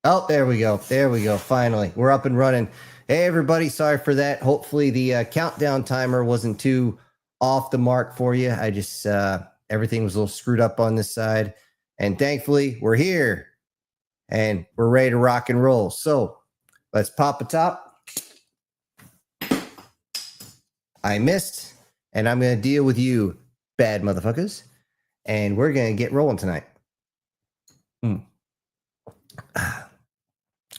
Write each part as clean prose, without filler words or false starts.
Oh, there we go. There we go. Finally, we're up and running. Hey, everybody. Sorry for that. Hopefully, the countdown timer wasn't too off the mark for you. I just, everything was a little screwed up on this side. And thankfully, we're here and we're ready to rock and roll. So let's pop a top. I missed, and I'm going to deal with you, bad motherfuckers. And we're going to get rolling tonight.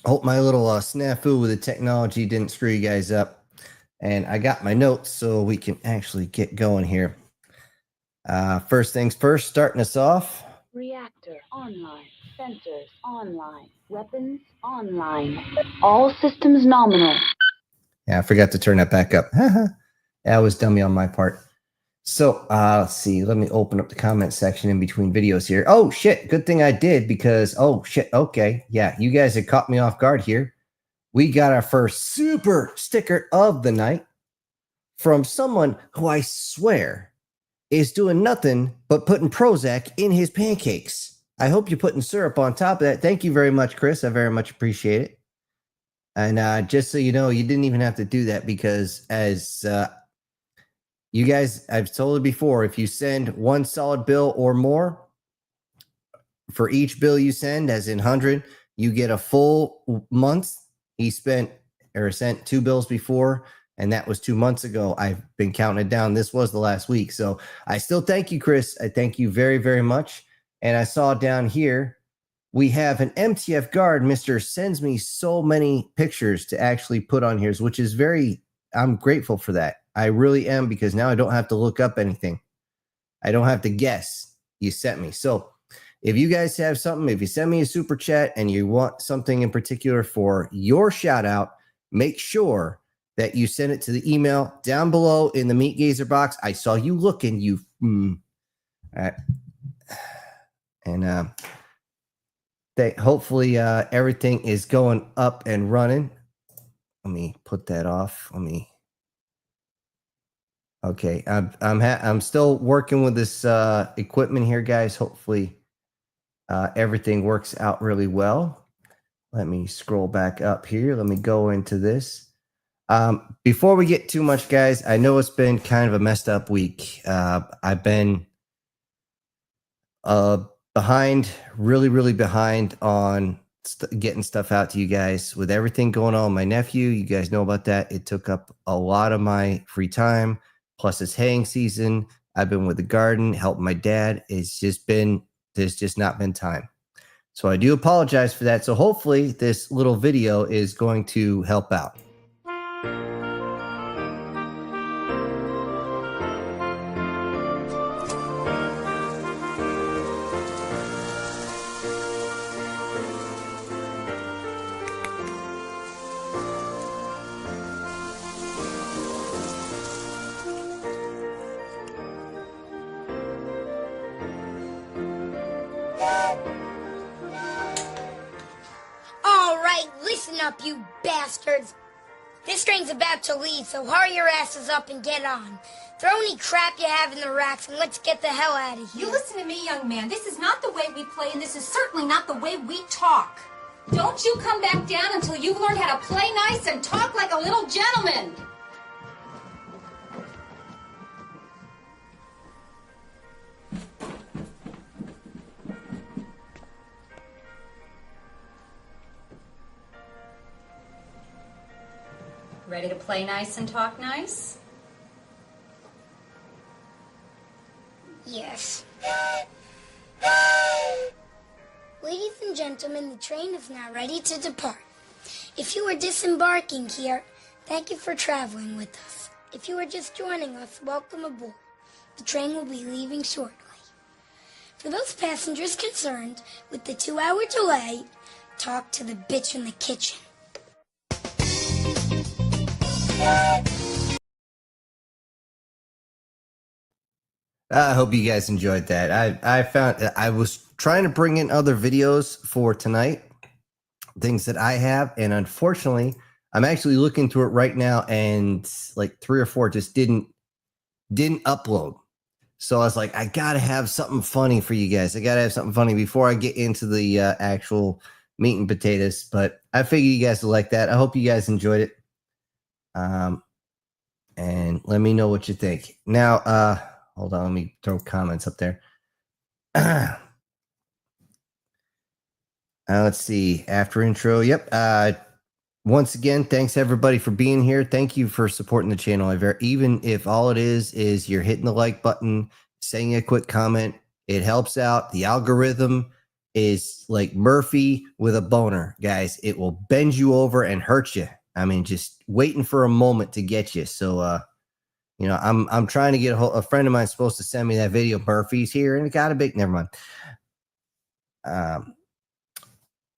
Hope my little snafu with the technology didn't screw you guys up. And I got my notes so we can actually get going here. First things first, starting us off. Reactor online. Sensors online. Weapons online. All systems nominal. Yeah, I forgot to turn that back up. That was dummy on my part. So let's see. Let me open up the comment section in between videos here. Oh, shit. Good thing I did because, oh, shit. Okay. Yeah, you guys had caught me off guard here. We got our first super sticker of the night from someone who I swear is doing nothing but putting Prozac in his pancakes. I hope you're putting syrup on top of that. Thank you very much, Chris. I very much appreciate it. And just so you know, you didn't even have to do that because as you guys, I've told you before, if you send one solid bill or more, for each bill you send, as in 100, you get a full month. He spent or sent 2 bills before, and that was 2 months ago. I've been counting it down. This was the last week. So I still thank you, Chris. I thank you very, very much. And I saw down here, we have an MTF guard. Mr. sends me so many pictures to actually put on here, which is I'm grateful for that. I really am, because now I don't have to look up anything. I don't have to guess. You sent me. So if you guys have something, if you send me a super chat and you want something in particular for your shout out, make sure that you send it to the email down below in the Meat Gazer box. I saw you looking, you. All right. And hopefully everything is going up and running. Let me put that off. Okay, I'm still working with this equipment here, guys. Hopefully everything works out really well. Let me scroll back up here. Let me go into this. Before we get too much, guys, I know it's been kind of a messed up week. I've been behind, really behind on getting stuff out to you guys with everything going on. My nephew, you guys know about that. It took up a lot of my free time. Plus it's haying season. I've been with the garden, helping my dad. There's just not been time. So I do apologize for that. So hopefully this little video is going to help out. Listen up, you bastards. This train's about to leave, so hurry your asses up and get on. Throw any crap you have in the racks and let's get the hell out of here. You listen to me, young man. This is not the way we play, and this is certainly not the way we talk. Don't you come back down until you've learned how to play nice and talk like a little gentleman. Ready to play nice and talk nice? Yes. Ladies and gentlemen, the train is now ready to depart. If you are disembarking here, thank you for traveling with us. If you are just joining us, welcome aboard. The train will be leaving shortly. For those passengers concerned with the 2-hour delay, talk to the bitch in the kitchen. I hope you guys enjoyed that. I found I was trying to bring in other videos for tonight, things that I have, and unfortunately, I'm actually looking through it right now, and like 3 or 4 just didn't upload. So I was like, I gotta have something funny for you guys. I gotta have something funny before I get into the actual meat and potatoes, but I figured you guys would like that. I hope you guys enjoyed it. And let me know what you think. Now, hold on, let me throw comments up there. Let's see. After intro, yep. Once again, thanks everybody for being here. Thank you for supporting the channel. Even if all it is you're hitting the like button, saying a quick comment, it helps out. The algorithm is like Murphy with a boner, guys. It will bend you over and hurt you. I mean, just waiting for a moment to get you. So, you know, I'm trying to get a friend of mine supposed to send me that video. Murphy's here, and it got a big. Never mind.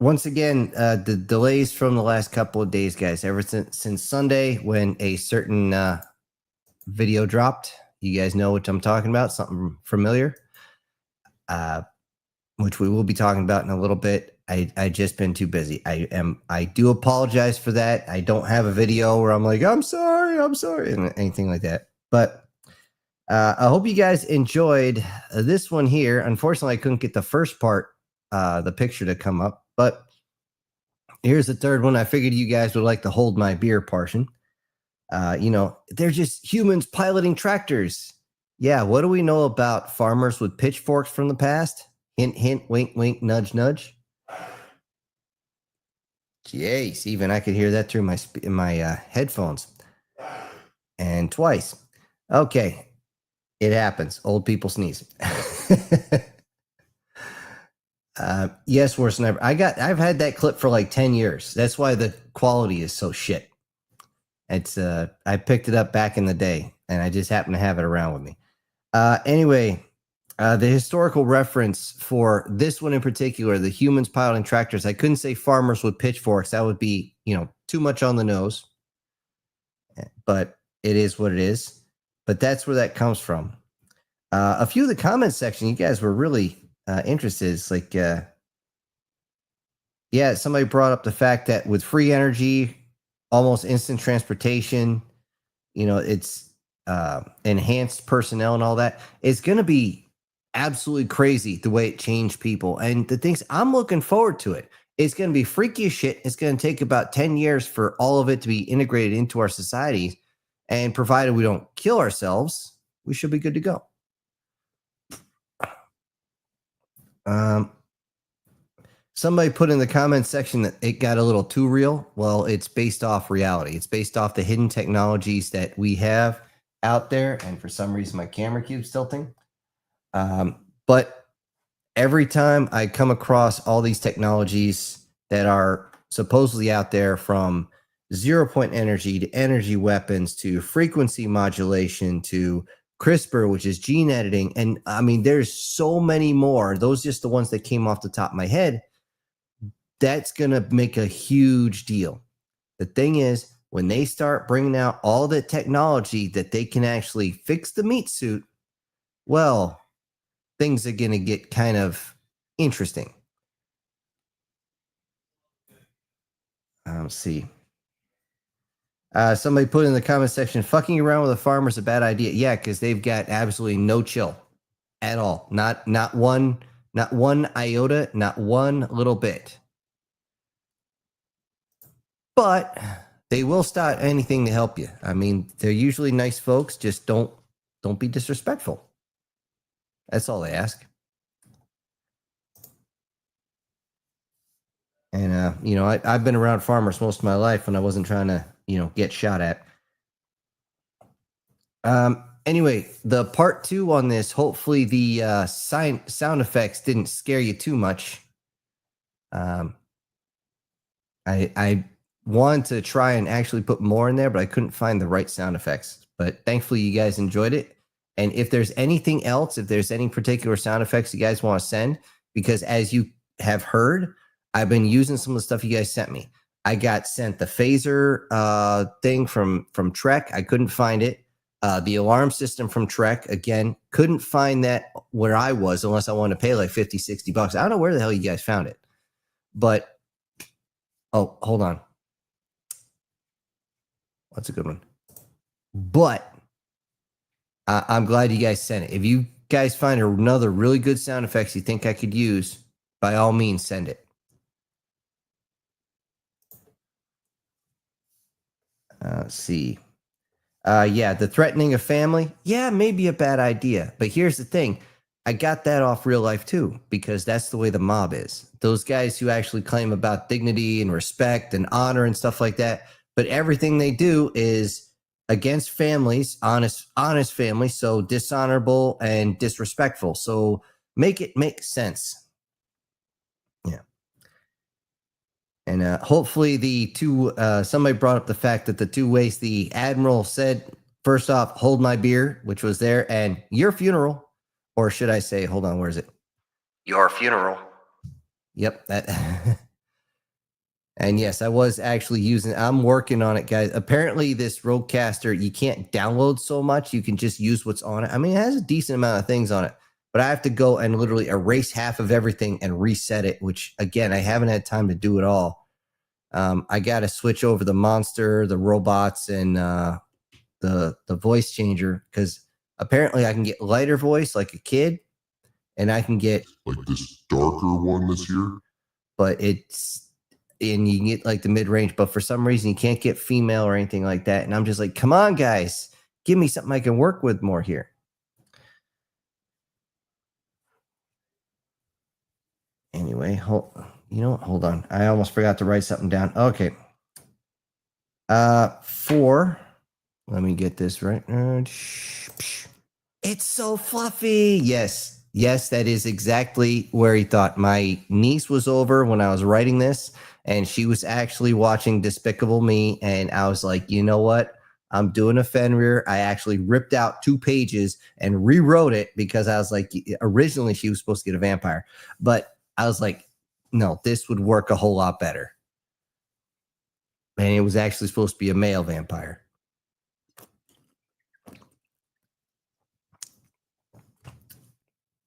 Once again, the delays from the last couple of days, guys. Ever since Sunday, when a certain video dropped, you guys know what I'm talking about. Something familiar, which we will be talking about in a little bit. I just been too busy. I do apologize for that. I don't have a video where I'm like, I'm sorry, and anything like that. But I hope you guys enjoyed this one here. Unfortunately, I couldn't get the first part, the picture to come up. But here's the third one. I figured you guys would like to hold my beer portion. You know, they're just humans piloting tractors. Yeah, what do we know about farmers with pitchforks from the past? Hint, hint, wink, wink, nudge, nudge. Jeez, even I could hear that through my headphones. And twice. Okay, it happens. Old people sneeze. Yes, worse than ever. I've had that clip for like 10 years. That's why the quality is so shit. It's I picked it up back in the day, and I just happen to have it around with me. Anyway, the historical reference for this one in particular, the humans piloting tractors, I couldn't say farmers with pitchforks. That would be, you know, too much on the nose. But it is what it is. But that's where that comes from. A few of the comment section, you guys were really interested. It's like, yeah, somebody brought up the fact that with free energy, almost instant transportation, you know, it's enhanced personnel and all that. It's going to be absolutely crazy the way it changed people. And the things, I'm looking forward to it. It's going to be freaky as shit. It's going to take about 10 years for all of it to be integrated into our society. And provided we don't kill ourselves, we should be good to go. Somebody put in the comment section that it got a little too real. Well, it's based off reality. It's based off the hidden technologies that we have out there. And for some reason, my camera keeps tilting. But every time I come across all these technologies that are supposedly out there, from 0-point energy to energy weapons to frequency modulation to CRISPR, which is gene editing. And I mean, there's so many more. Those are just the ones that came off the top of my head. That's going to make a huge deal. The thing is, when they start bringing out all the technology that they can actually fix the meat suit, well, things are going to get kind of interesting. Let's see. Somebody put in the comment section, fucking around with a farmer is a bad idea. Yeah, because they've got absolutely no chill at all. Not one iota, not one little bit. But they will start anything to help you. I mean, they're usually nice folks. Just don't be disrespectful. That's all they ask. And you know, I've been around farmers most of my life, and I wasn't trying to, you know, get shot at. Anyway, the part 2 on this, hopefully the sound effects didn't scare you too much. I wanted to try and actually put more in there, but I couldn't find the right sound effects. But thankfully, you guys enjoyed it. And if there's anything else, if there's any particular sound effects you guys want to send, because as you have heard, I've been using some of the stuff you guys sent me. I got sent the phaser thing from Trek. I couldn't find it. The alarm system from Trek, again, couldn't find that where I was unless I wanted to pay like $50, $60. I don't know where the hell you guys found it. But, oh, hold on. That's a good one. But I'm glad you guys sent it. If you guys find another really good sound effects you think I could use, by all means, send it. Let's see. Yeah, the threatening of family. Yeah, maybe a bad idea. But here's the thing. I got that off real life too, because that's the way the mob is. Those guys who actually claim about dignity and respect and honor and stuff like that, but everything they do is against families, honest families, so dishonorable and disrespectful. So make it make sense. Yeah. And hopefully the two, somebody brought up the fact that the two ways the admiral said, first off, hold my beer, which was there, and your funeral, or should I say, hold on, where is it? Your funeral. Yep, that. And yes, I was actually using, I'm working on it, guys. Apparently this Rodecaster, you can't download so much. You can just use what's on it. I mean, it has a decent amount of things on it, but I have to go and literally erase half of everything and reset it, which again, I haven't had time to do it all. I got to switch over the monster, the robots, and the voice changer, because apparently I can get lighter voice like a kid, and I can get like this darker one this year. But it's, and you can get like the mid-range, but for some reason you can't get female or anything like that. And I'm just like, come on, guys, give me something I can work with more here. Anyway, hold on. I almost forgot to write something down. Okay. 4. Let me get this right. It's so fluffy. Yes. Yes, that is exactly where he thought. My niece was over when I was writing this, and she was actually watching Despicable Me, and I was like, you know what? I'm doing a Fenrir. I actually ripped out 2 pages and rewrote it because I was like, originally she was supposed to get a vampire, but I was like, no, this would work a whole lot better. And it was actually supposed to be a male vampire.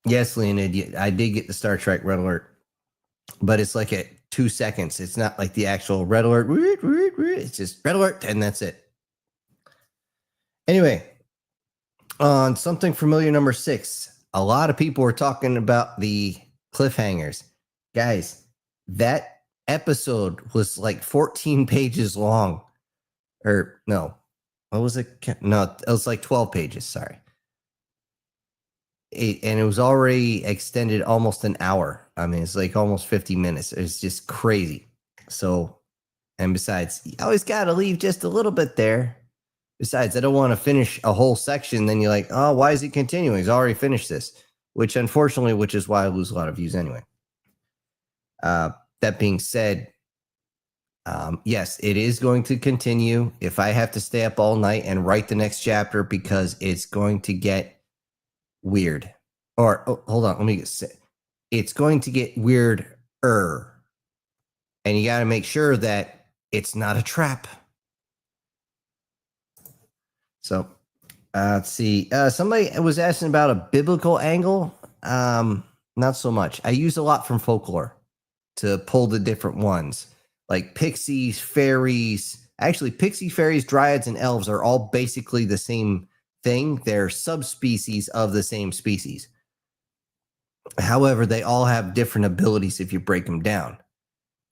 Yes, Leonid, I did get the Star Trek red alert, but it's like at 2 seconds. It's not like the actual red alert. It's just red alert, and that's it. Anyway, on something familiar number 6, a lot of people were talking about the cliffhangers. Guys, that episode was like 14 pages long. Or no, what was it? No, it was like 12 pages. Sorry. And it was already extended almost an hour. I mean, it's like almost 50 minutes. It's just crazy. So, and besides, you always got to leave just a little bit there. Besides, I don't want to finish a whole section. Then you're like, oh, why is he continuing? He's already finished this, which unfortunately, which is why I lose a lot of views anyway. That being said, yes, it is going to continue. If I have to stay up all night and write the next chapter, because it's going to get weird. Or hold on, let me say, it's going to get weirder, and you got to make sure that it's not a trap. So let's see. Somebody was asking about a biblical angle. Not so much. I use a lot from folklore to pull the different ones, like pixies, fairies. Actually, pixies, fairies, dryads, and elves are all basically the same thing. They're subspecies of the same species. However, they all have different abilities if you break them down.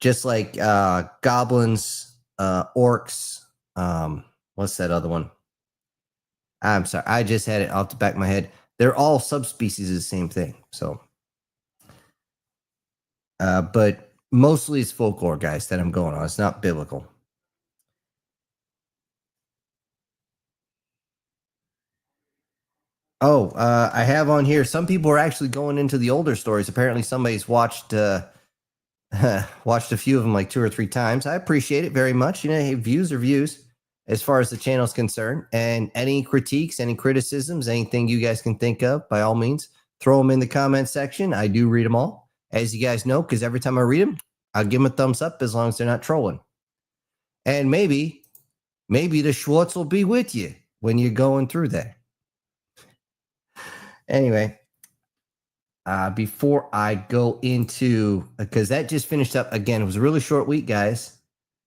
Just like goblins, orcs, what's that other one? I'm sorry, I just had it off the back of my head. They're all subspecies of the same thing. So, but mostly it's folklore, guys, that I'm going on. It's not biblical. Oh, I have on here, some people are actually going into the older stories. Apparently somebody's watched watched a few of them like 2 or 3 times. I appreciate it very much. You know, hey, views are views as far as the channel is concerned. And any critiques, any criticisms, anything you guys can think of, by all means, throw them in the comment section. I do read them all, as you guys know, because every time I read them, I'll give them a thumbs up as long as they're not trolling. And maybe the Schwartz will be with you when you're going through that. Anyway, before I go into, because that just finished up again, it was a really short week, guys.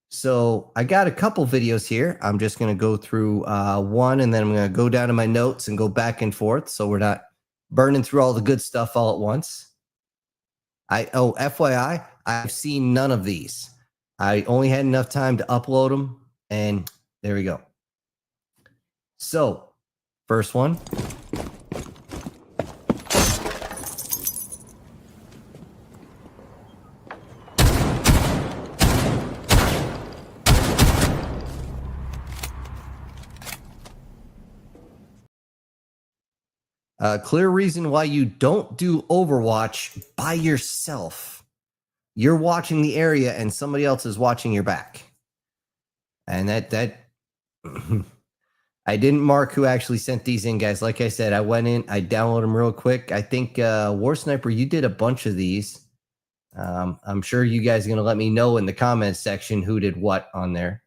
So I got a couple videos here. I'm just going to go through one, and then I'm going to go down to my notes and go back and forth, so we're not burning through all the good stuff all at once. FYI, I've seen none of these. I only had enough time to upload them, and there we go. So, first one. A clear reason why you don't do Overwatch by yourself. You're watching the area and somebody else is watching your back. And that I didn't mark who actually sent these in, guys. Like I said, I went in, I downloaded them real quick. I think War Sniper, you did a bunch of these. I'm sure you guys are going to let me know in the comments section who did what on there.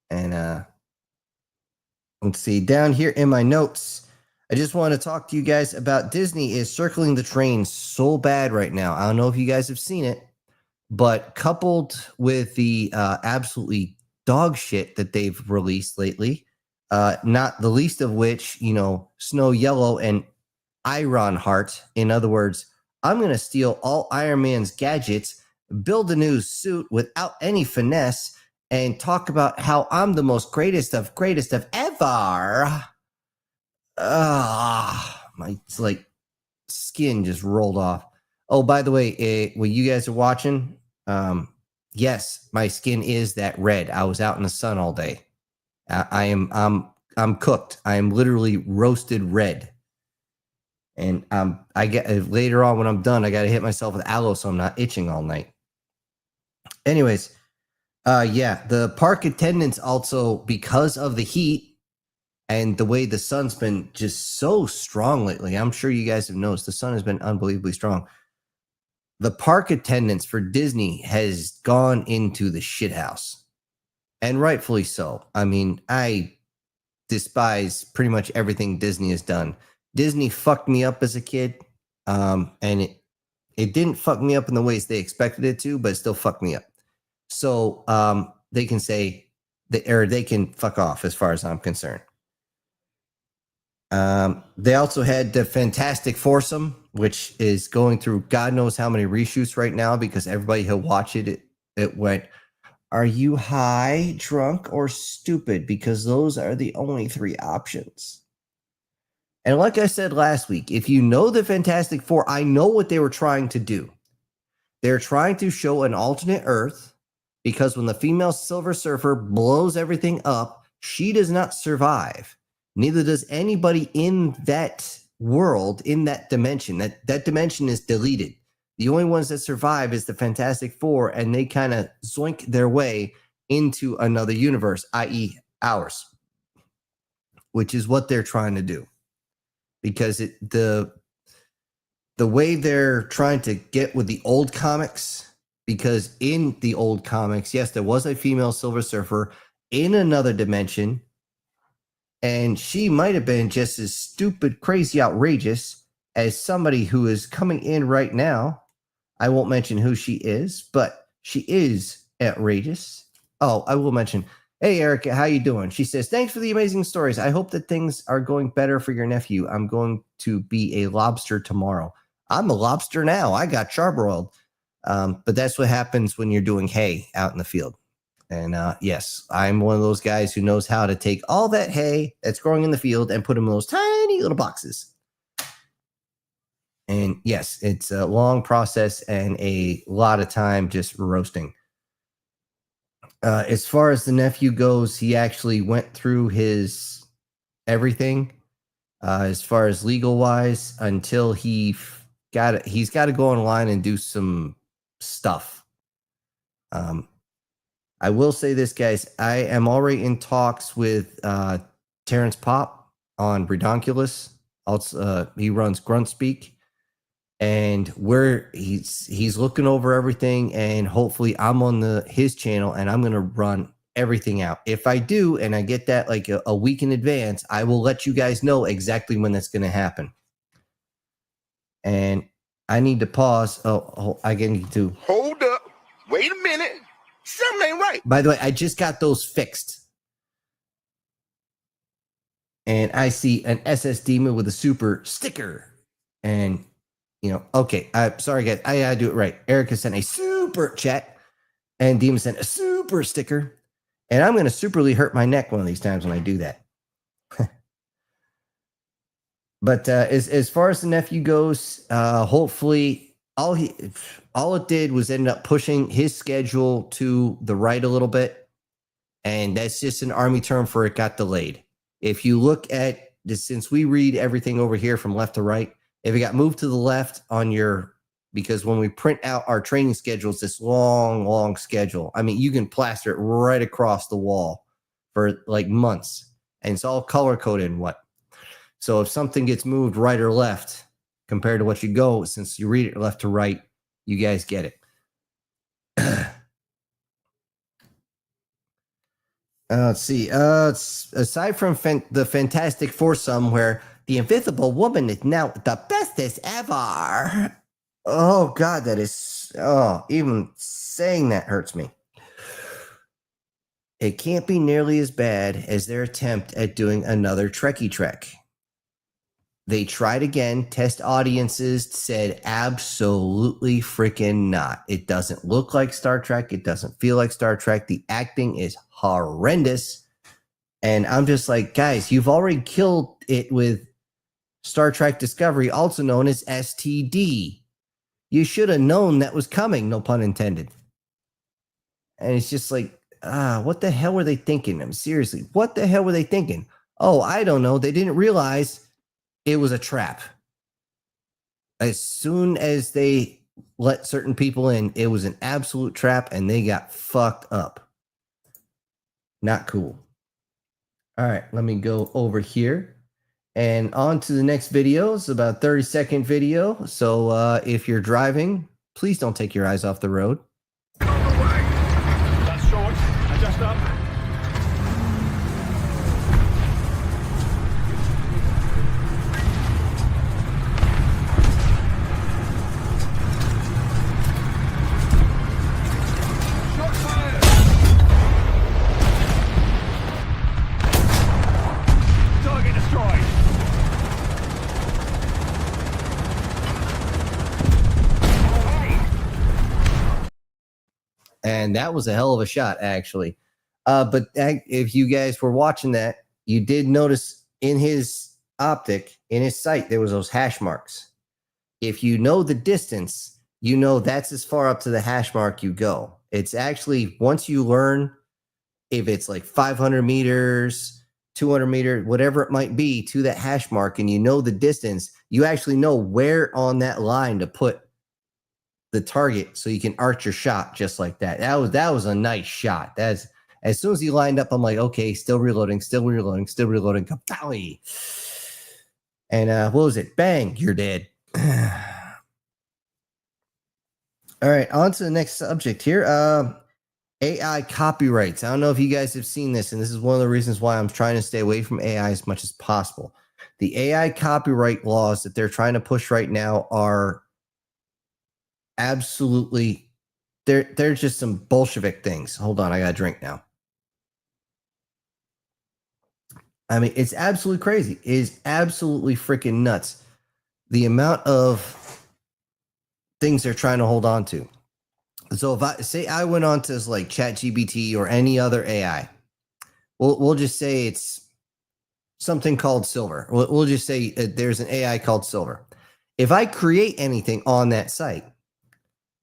And let's see, down here in my notes, I just want to talk to you guys about Disney is circling the train so bad right now. I don't know if you guys have seen it, but coupled with the absolutely dog shit that they've released lately, not the least of which, you know, Snow Yellow and Ironheart. In other words, I'm going to steal all Iron Man's gadgets, build a new suit without any finesse, and talk about how I'm the most greatest of ever. My like skin just rolled off. Oh, by the way, when you guys are watching, yes, my skin is that red. I was out in the sun all day. I'm cooked. I am literally roasted red. And I get later on when I'm done, I got to hit myself with aloe so I'm not itching all night. Anyways, yeah, the park attendants also, because of the heat and the way the sun's been just so strong lately, I'm sure you guys have noticed the sun has been unbelievably strong. The park attendance for Disney has gone into the shithouse, and rightfully so. I mean, I despise pretty much everything Disney has done. Disney fucked me up as a kid, and it didn't fuck me up in the ways they expected it to, but it still fucked me up. So they can say they can fuck off as far as I'm concerned. They also had the Fantastic Foursome, which is going through God knows how many reshoots right now because everybody who watched it went, are you high, drunk, or stupid? Because those are the only three options. And like I said last week, if you know the Fantastic Four, I know what they were trying to do. They're trying to show an alternate Earth because when the female Silver Surfer blows everything up, she does not survive. Neither does anybody in that world, in that dimension. That dimension is deleted. The only ones that survive is the Fantastic Four, and they kind of zoink their way into another universe, i.e. ours, which is what they're trying to do. Because the way they're trying to get with the old comics, because in the old comics, yes, there was a female Silver Surfer in another dimension, and she might have been just as stupid, crazy, outrageous as somebody who is coming in right now. I won't mention who she is, but she is outrageous. Oh, I will mention, hey, Erica, how you doing? She says, thanks for the amazing stories. I hope that things are going better for your nephew. I'm going to be a lobster tomorrow. I'm a lobster now. I got charbroiled. But that's what happens when you're doing hay out in the field. And yes, I'm one of those guys who knows how to take all that hay that's growing in the field and put them in those tiny little boxes. And yes, it's a long process and a lot of time just roasting. As far as the nephew goes, he actually went through his everything as far as legal wise until he's got to go online and do some stuff. I will say this, guys. I am already in talks with Terrence Pop on Redonkulous. Also, he runs Gruntspeak, and he's looking over everything. And hopefully, I'm on his channel, and I'm gonna run everything out. If I do, and I get that like a week in advance, I will let you guys know exactly when that's gonna happen. And I need to pause. Oh, I need to hold up. Wait a minute. Something ain't right. By the way, I just got those fixed. And I see an SS Demon with a super sticker. And, you know, okay. I'm sorry, guys. I gotta do it right. Erica sent a super chat. And Demon sent a super sticker. And I'm going to superly hurt my neck one of these times when I do that. But as far as the nephew goes, hopefully all it did was end up pushing his schedule to the right a little bit. And that's just an Army term for it got delayed. If you look at this, since we read everything over here from left to right, if it got moved to the left on your, because when we print out our training schedules, this long schedule, I mean, you can plaster it right across the wall for like months, and it's all color coded and what. So if something gets moved right or left compared to what you go, since you read it left to right, you guys get it. Let's see. Aside from the Fantastic Foursome, where the Invisible Woman is now the bestest ever. Oh, God, that is... Oh, even saying that hurts me. It can't be nearly as bad as their attempt at doing another Trekkie Trek. They tried again, test audiences said absolutely freaking not. It doesn't look like Star Trek. It doesn't feel like Star Trek. The acting is horrendous. And I'm just like, guys, you've already killed it with Star Trek Discovery, also known as STD. You should have known that was coming, no pun intended. And it's just like, what the hell were they thinking? I'm seriously, what the hell were they thinking? Oh, I don't know. They didn't realize it was a trap. As soon as they let certain people in, it was an absolute trap and they got fucked up. Not cool. All right, let me go over here and on to the next video. It's about a 30-second video. So if you're driving, please don't take your eyes off the road. That's short. Adjust up. And that was a hell of a shot, actually. But if you guys were watching that, you did notice in his optic, in his sight, there was those hash marks. If you know the distance, you know that's as far up to the hash mark you go. It's actually, once you learn, if it's like 500 meters, 200 meters, whatever it might be, to that hash mark, and you know the distance, you actually know where on that line to put the target so you can arch your shot just like that. That was a nice shot. That's as soon as he lined up, I'm like, okay, still reloading. Kapowie. And what was it? Bang, you're dead. All right, on to the next subject here. AI copyrights. I don't know if you guys have seen this, and this is one of the reasons why I'm trying to stay away from AI as much as possible. The AI copyright laws that they're trying to push right now are absolutely, they're just some Bolshevik things. Hold on, I got a drink now. I mean, it's absolutely crazy. It is absolutely freaking nuts. The amount of things they're trying to hold on to. So if I say I went on to like ChatGPT or any other AI, we'll just say it's something called Silver. We'll just say there's an AI called Silver. If I create anything on that site,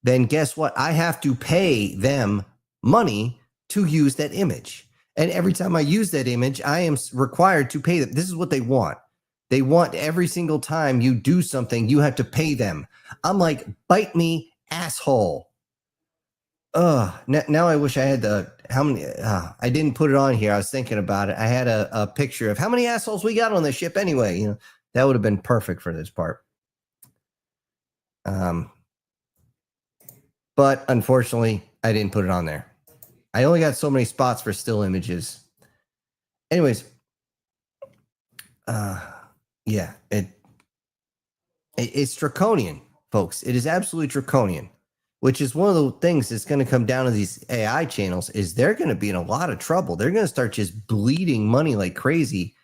then guess what? I have to pay them money to use that image. And every time I use that image, I am required to pay them. This is what they want. They want every single time you do something, you have to pay them. I'm like, bite me, asshole. Now I wish I had how many, I didn't put it on here. I was thinking about it. I had a picture of how many assholes we got on this ship anyway. You know, that would have been perfect for this part. But unfortunately, I didn't put it on there. I only got so many spots for still images. Anyways, yeah, it's draconian, folks. It is absolutely draconian, which is one of the things that's going to come down to these AI channels is they're going to be in a lot of trouble. They're going to start just bleeding money like crazy,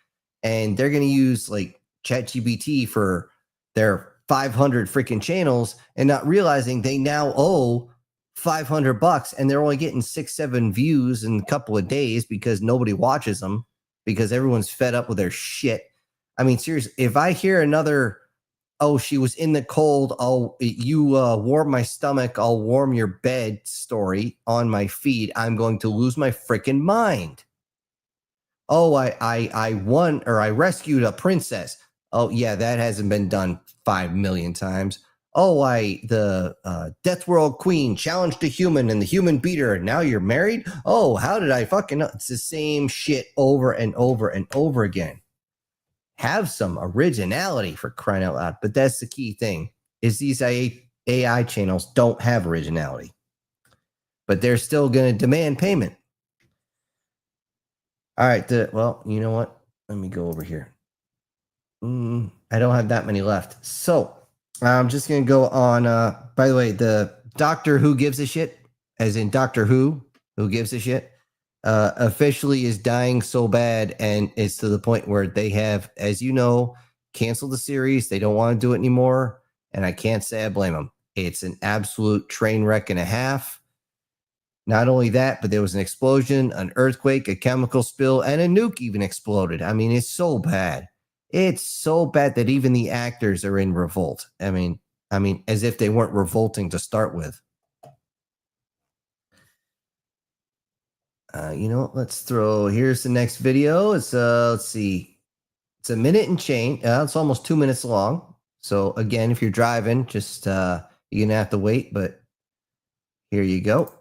and they're going to use like ChatGPT for their 500 freaking channels and not realizing they now owe $500 and they're only getting 6-7 views in a couple of days because nobody watches them because everyone's fed up with their shit. I mean, seriously, if I hear another, oh, she was in the cold, you warm my stomach, I'll warm your bed story on my feed, I'm going to lose my freaking mind. Oh, I won, or I rescued a princess. Oh, yeah, that hasn't been done 5 million times. Oh, the Death World Queen challenged a human and the human beat her. And now you're married? Oh, how did I fucking know? It's the same shit over and over and over again. Have some originality, for crying out loud. But that's the key thing, is these AI channels don't have originality. But they're still going to demand payment. All right. Well, you know what? Let me go over here. I don't have that many left. So I'm just going to go on. By the way, the Doctor Who gives a shit, as in Doctor Who gives a shit, officially is dying so bad. And it's to the point where they have, as you know, canceled the series. They don't want to do it anymore. And I can't say I blame them. It's an absolute train wreck and a half. Not only that, but there was an explosion, an earthquake, a chemical spill, and a nuke even exploded. I mean, it's so bad. It's so bad that even the actors are in revolt. I mean, as if they weren't revolting to start with. You know what? Here's the next video. It's, let's see. It's a minute and change. It's almost 2 minutes long. So again, if you're driving, just, you're going to have to wait, but here you go.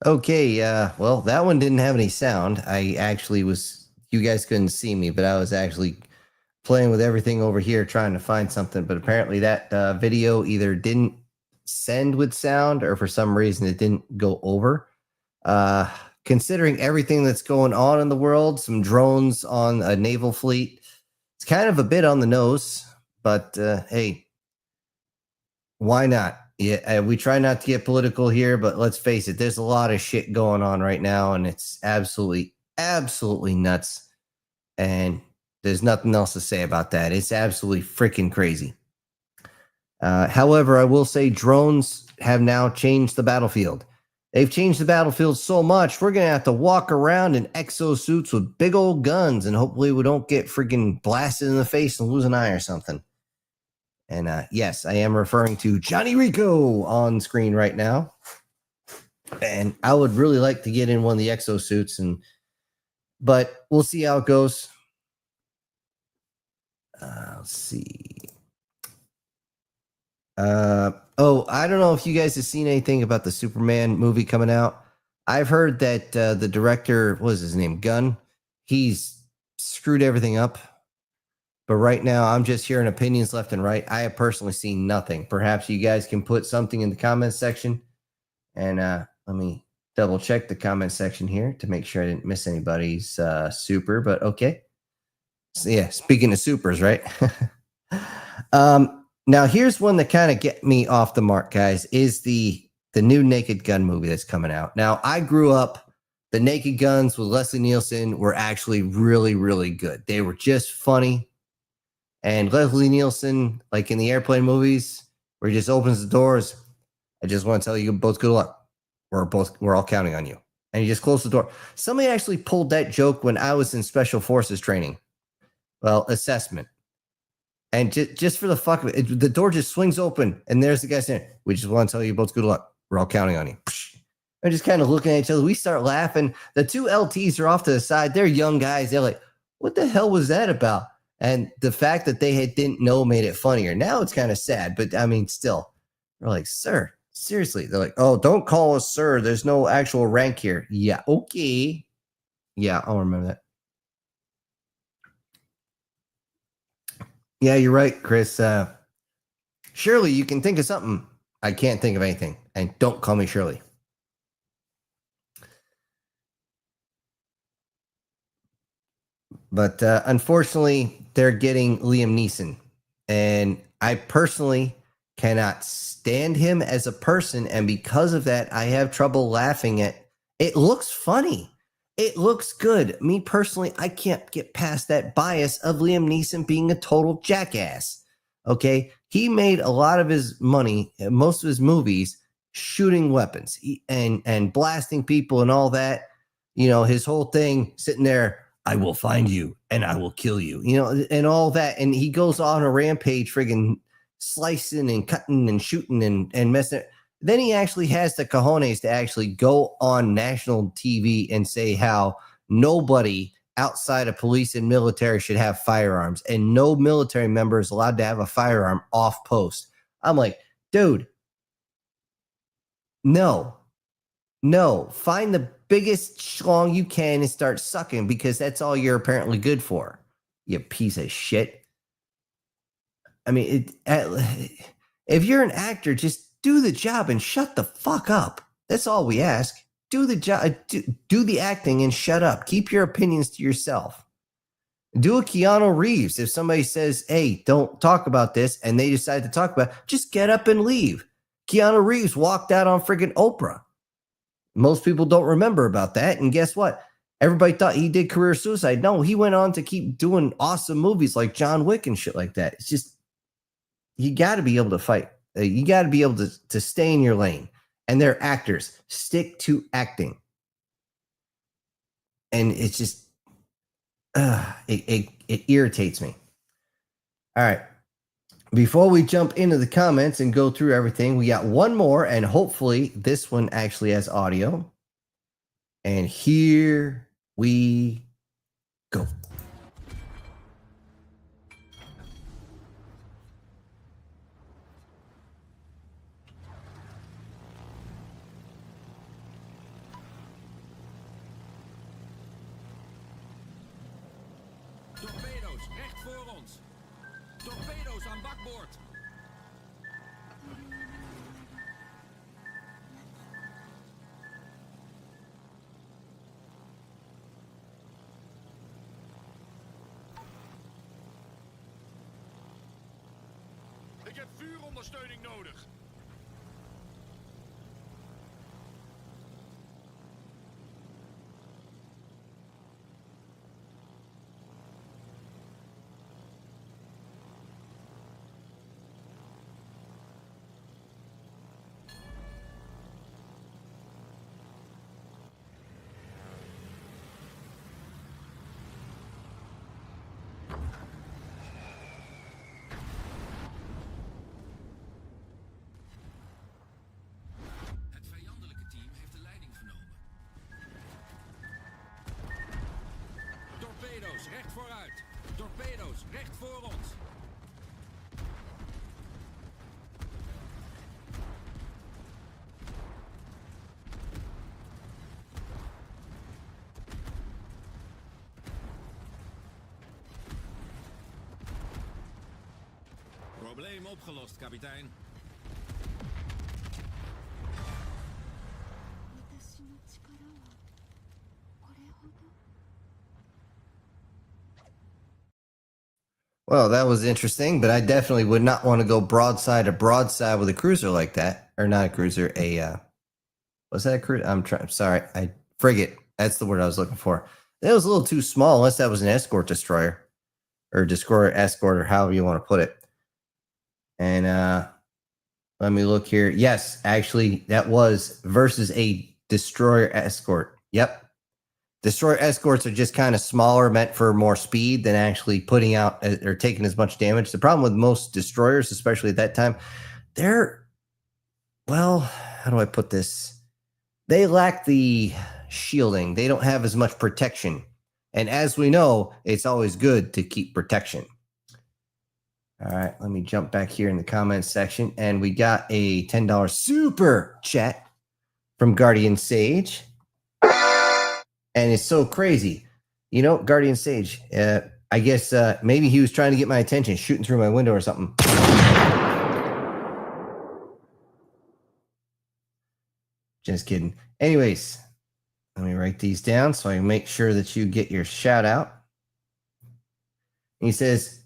Okay, well, that one didn't have any sound. I actually you guys couldn't see me, but I was actually playing with everything over here trying to find something. But apparently that video either didn't send with sound or for some reason it didn't go over. Considering everything that's going on in the world, some drones on a naval fleet, it's kind of a bit on the nose, but hey, why not? Yeah, we try not to get political here, but let's face it, there's a lot of shit going on right now, and it's absolutely nuts. And there's nothing else to say about that. It's absolutely freaking crazy. However, I will say drones have now changed the battlefield. They've changed the battlefield so much, we're going to have to walk around in exosuits with big old guns, and hopefully we don't get freaking blasted in the face and lose an eye or something. And yes, I am referring to Johnny Rico on screen right now. And I would really like to get in one of the exosuits, but we'll see how it goes. Let's see. Oh, I don't know if you guys have seen anything about the Superman movie coming out. I've heard that the director, what is his name, Gunn, he's screwed everything up. But right now, I'm just hearing opinions left and right. I have personally seen nothing. Perhaps you guys can put something in the comments section. And let me double check the comment section here to make sure I didn't miss anybody's super. But okay. So, yeah, speaking of supers, right? Now, here's one that kind of get me off the mark, guys, is the new Naked Gun movie that's coming out. Now, I grew up, the Naked Guns with Leslie Nielsen were actually really, really good. They were just funny. And Leslie Nielsen, like in the airplane movies, where he just opens the doors, I just want to tell you both good luck. We're all counting on you. And he just closed the door. Somebody actually pulled that joke when I was in Special Forces training. Well, assessment. And just for the fuck of it, the door just swings open, and there's the guy saying, "We just want to tell you both good luck. We're all counting on you." And just kind of looking at each other. We start laughing. The two LTs are off to the side. They're young guys. They're like, "What the hell was that about?" And the fact that they didn't know made it funnier. Now it's kind of sad, but I mean, still, we're like, "Sir, seriously?" They're like, "Oh, don't call us sir. There's no actual rank here." Yeah, okay. Yeah, I'll remember that. Yeah, you're right, Chris. Shirley, you can think of something. I can't think of anything. And don't call me Shirley. But unfortunately, they're getting Liam Neeson. And I personally cannot stand him as a person. And because of that, I have trouble laughing at it. It looks funny. It looks good. Me personally, I can't get past that bias of Liam Neeson being a total jackass. Okay. He made a lot of his money, most of his movies, shooting weapons and blasting people and all that. You know, his whole thing sitting there, "I will find you and I will kill you," you know, and all that. And he goes on a rampage, friggin' slicing and cutting and shooting and messing. Then he actually has the cojones to actually go on national TV and say how nobody outside of police and military should have firearms, and no military member is allowed to have a firearm off post. I'm like, dude, no, find the biggest schlong you can and start sucking, because that's all you're apparently good for, you piece of shit. I mean, if you're an actor, just do the job and shut the fuck up. That's all we ask. Do the job, do the acting and shut up. Keep your opinions to yourself. Do a Keanu Reeves. If somebody says, "Hey, don't talk about this," and they decide to talk about it, just get up and leave. Keanu Reeves walked out on friggin' Oprah. Most people don't remember about that. And guess what? Everybody thought he did career suicide. No, he went on to keep doing awesome movies like John Wick and shit like that. It's just, you got to be able to fight. You got to be able to stay in your lane. And they're actors. Stick to acting. And it's just, it irritates me. All right. Before we jump into the comments and go through everything, we got one more, and hopefully this one actually has audio. And here we go. Torpedo's recht voor ons. Torpedo's aan bakboord. Ik heb vuurondersteuning nodig. Het vijandelijke team heeft de leiding genomen. Torpedo's recht vooruit. Torpedo's recht voor ons. Probleem opgelost, kapitein. Well, that was interesting, but I definitely would not want to go broadside to broadside with a cruiser like that. Or not a cruiser, was that a cruiser? I'm sorry, frigate. That's the word I was looking for. That was a little too small, unless that was an escort destroyer. Or destroyer escort, or however you want to put it. And let me look here. Yes, actually, that was versus a destroyer escort. Yep. Destroyer escorts are just kind of smaller, meant for more speed than actually putting out or taking as much damage. The problem with most destroyers, especially at that time, well, how do I put this? They lack the shielding. They don't have as much protection. And as we know, it's always good to keep protection. All right, let me jump back here in the comments section. And we got a $10 super chat from Guardian Sage. And it's so crazy. You know, Guardian Sage, I guess maybe he was trying to get my attention, shooting through my window or something. Just kidding. Anyways, let me write these down so I can make sure that you get your shout out. He says,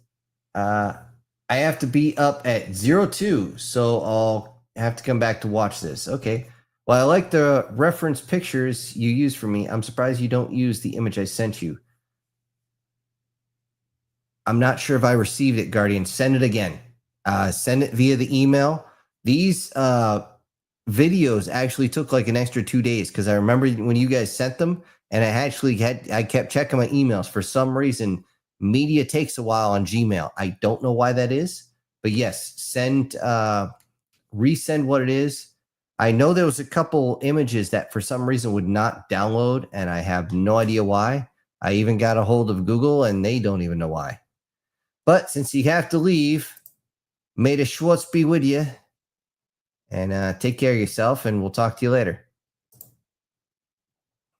I have to be up at 02, so I'll have to come back to watch this. Okay. Well, I like the reference pictures you use for me. I'm surprised you don't use the image I sent you. I'm not sure if I received it, Guardian. Send it again. Send it via the email. These videos actually took like an extra 2 days because I remember when you guys sent them, and I kept checking my emails. For some reason, media takes a while on Gmail. I don't know why that is, but yes, resend what it is. I know there was a couple images that for some reason would not download, and I have no idea why. I even got a hold of Google, and they don't even know why. But since you have to leave, may the Schwartz be with you, and take care of yourself, and we'll talk to you later.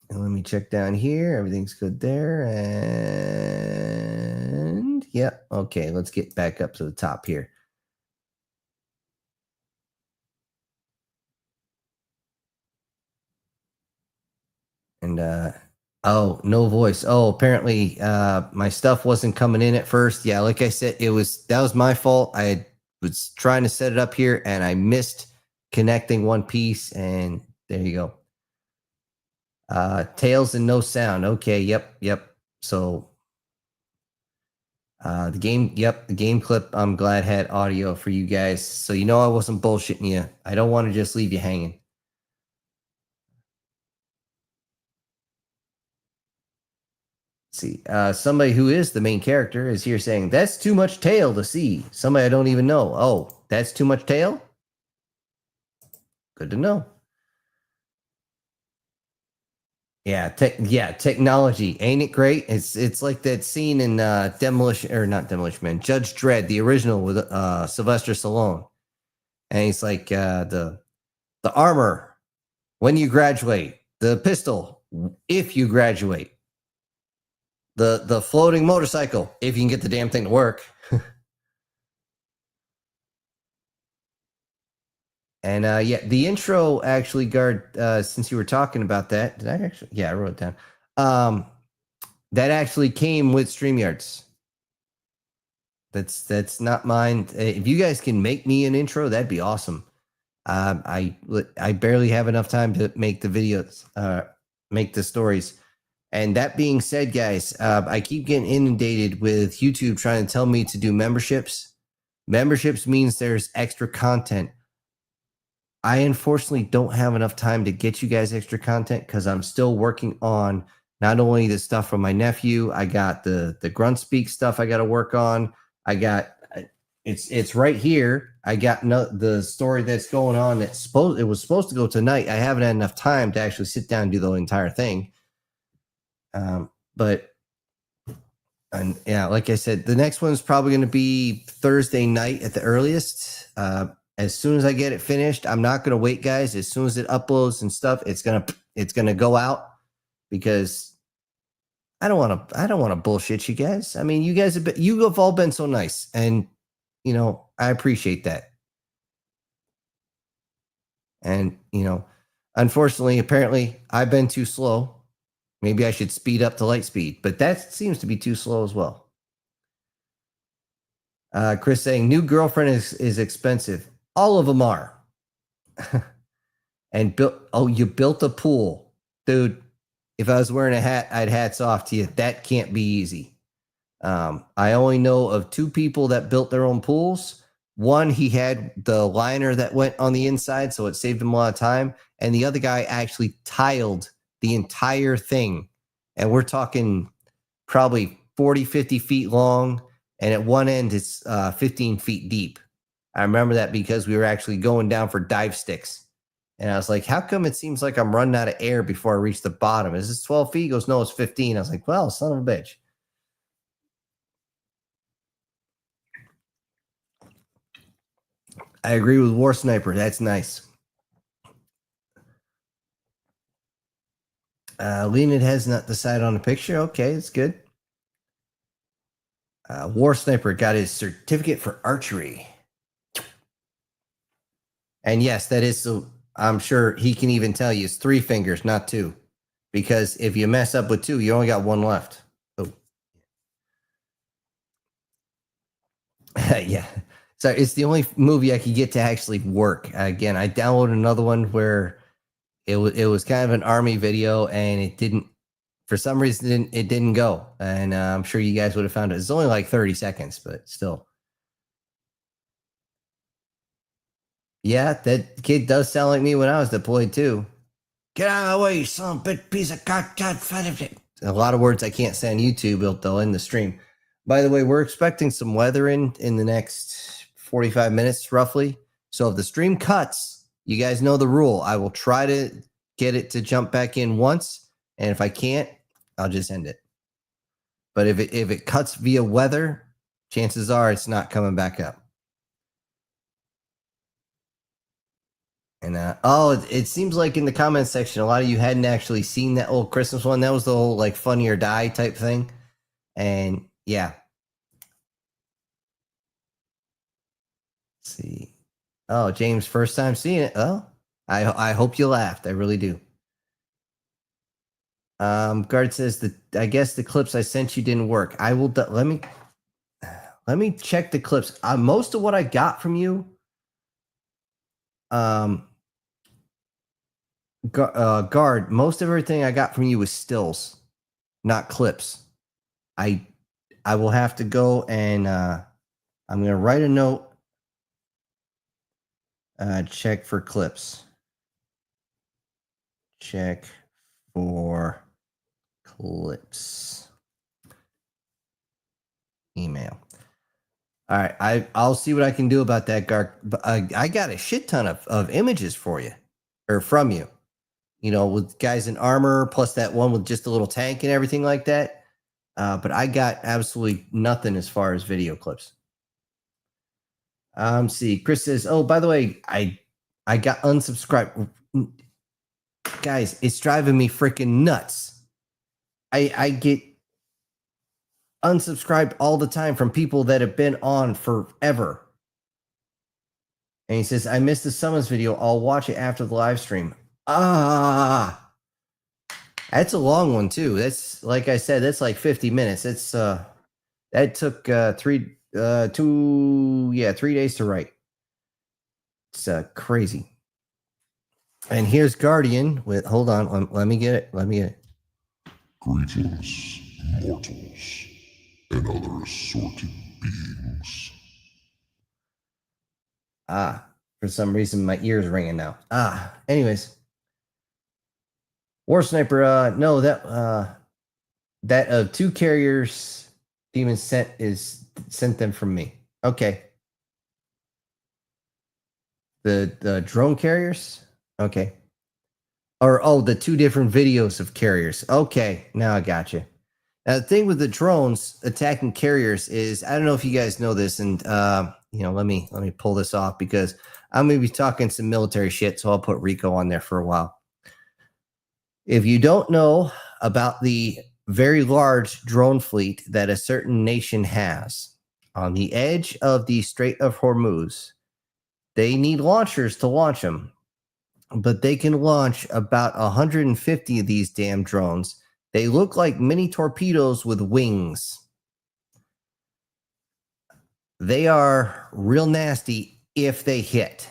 And let me check down here. Everything's good there, and yeah, okay, let's get back up to the top here. And oh, no voice. Oh, apparently my stuff wasn't coming in at first. Yeah, like I said, that was my fault. I was trying to set it up here and I missed connecting one piece, and there you go. Tails and no sound. Okay, yep. So the game clip, I'm glad had audio for you guys. So you know I wasn't bullshitting you. I don't want to just leave you hanging. See, somebody who is the main character is here saying, that's too much tail to see. Somebody I don't even know. Oh, that's too much tail? Good to know. Yeah, technology. Ain't it great? It's like that scene in not Demolition Man, Judge Dredd, the original with Sylvester Stallone. And he's like, the armor when you graduate, the pistol if you graduate. The floating motorcycle, if you can get the damn thing to work. And yeah, the intro actually, Guard, since you were talking about that, did I actually? Yeah, I wrote it down. That actually came with StreamYards. That's not mine. If you guys can make me an intro, that'd be awesome. I barely have enough time to make the videos, make the stories. And that being said, guys, I keep getting inundated with YouTube trying to tell me to do memberships. Memberships means there's extra content. I unfortunately don't have enough time to get you guys extra content because I'm still working on not only the stuff from my nephew, I got the grunt speak stuff I got to work on. I got it's right here. I got the story that's going on. It was supposed to go tonight. I haven't had enough time to actually sit down and do the entire thing. But yeah, like I said, the next one's probably going to be Thursday night at the earliest. As soon as I get it finished, I'm not going to wait, guys. As soon as it uploads and stuff, it's gonna go out because I don't want to bullshit you guys. I mean, you guys you have all been so nice, and you know I appreciate that. And, you know, unfortunately, apparently, I've been too slow. Maybe I should speed up to light speed, but that seems to be too slow as well. Chris saying, new girlfriend is expensive. All of them are. And you built a pool. Dude, if I was wearing a hat, I'd hats off to you. That can't be easy. I only know of 2 people that built their own pools. One, he had the liner that went on the inside, so it saved him a lot of time. And the other guy actually tiled the entire thing. And we're talking probably 40, 50 feet long. And at one end, it's 15 feet deep. I remember that because we were actually going down for dive sticks. And I was like, how come it seems like I'm running out of air before I reach the bottom? Is this 12 feet? He goes, no, it's 15. I was like, well, son of a bitch. I agree with War Sniper. That's nice. Leonid has not decided on a picture. Okay, it's good. War Sniper got his certificate for archery. And yes, that is so. I'm sure he can even tell you it's 3 fingers, not 2. Because if you mess up with 2, you only got 1 left. Oh. Yeah. So it's the only movie I could get to actually work. Again, I downloaded another one where it was kind of an army video, and it didn't, for some reason, it didn't go. And I'm sure you guys would have found it. It's only like 30 seconds, but still. Yeah, that kid does sound like me when I was deployed too. Get out of the way, you son of a bitch, piece of goddamn fat. A lot of words I can't say on YouTube, they'll end the stream. By the way, we're expecting some weather in the next 45 minutes, roughly. So if the stream cuts, you guys know the rule. I will try to get it to jump back in once, and if I can't, I'll just end it. But if it cuts via weather, chances are it's not coming back up. And it seems like in the comments section, a lot of you hadn't actually seen that old Christmas one. That was the whole like Funny or Die type thing. And yeah. Let's see. Oh, James, first time seeing it. Oh, I hope you laughed. I really do. Guard says that I guess the clips I sent you didn't work. I will let me check the clips. Most of what I got from you, Guard, most of everything I got from you was stills, not clips. I will have to go and I'm going to write a note. Check for clips. Check for clips. Email. All right, I'll see what I can do about that, Guard. But I got a shit ton of images for you, or from you. You know, with guys in armor, plus that one with just a little tank and everything like that. But I got absolutely nothing as far as video clips. See, Chris says, oh, by the way, I got unsubscribed. Guys, it's driving me freaking nuts. I get unsubscribed all the time from people that have been on forever. And he says, I missed the summons video. I'll watch it after the live stream. That's a long one too. That's, like I said, that's like 50 minutes. It's that took 3 days to write. It's crazy. And here's Guardian with, hold on, let me get it. Greetings, mortals, and other assorted beings. For some reason my ear's ringing now. Anyways. War Sniper, no, that 2 carriers Demon sent them from me. Okay. The drone carriers? Okay. Or the 2 different videos of carriers. Okay, now I got you. Now the thing with the drones attacking carriers is, I don't know if you guys know this, and let me pull this off because I'm gonna be talking some military shit, so I'll put Rico on there for a while. If you don't know about the very large drone fleet that a certain nation has, on the edge of the Strait of Hormuz. They need launchers to launch them, but they can launch about 150 of these damn drones. They look like mini torpedoes with wings. They are real nasty if they hit.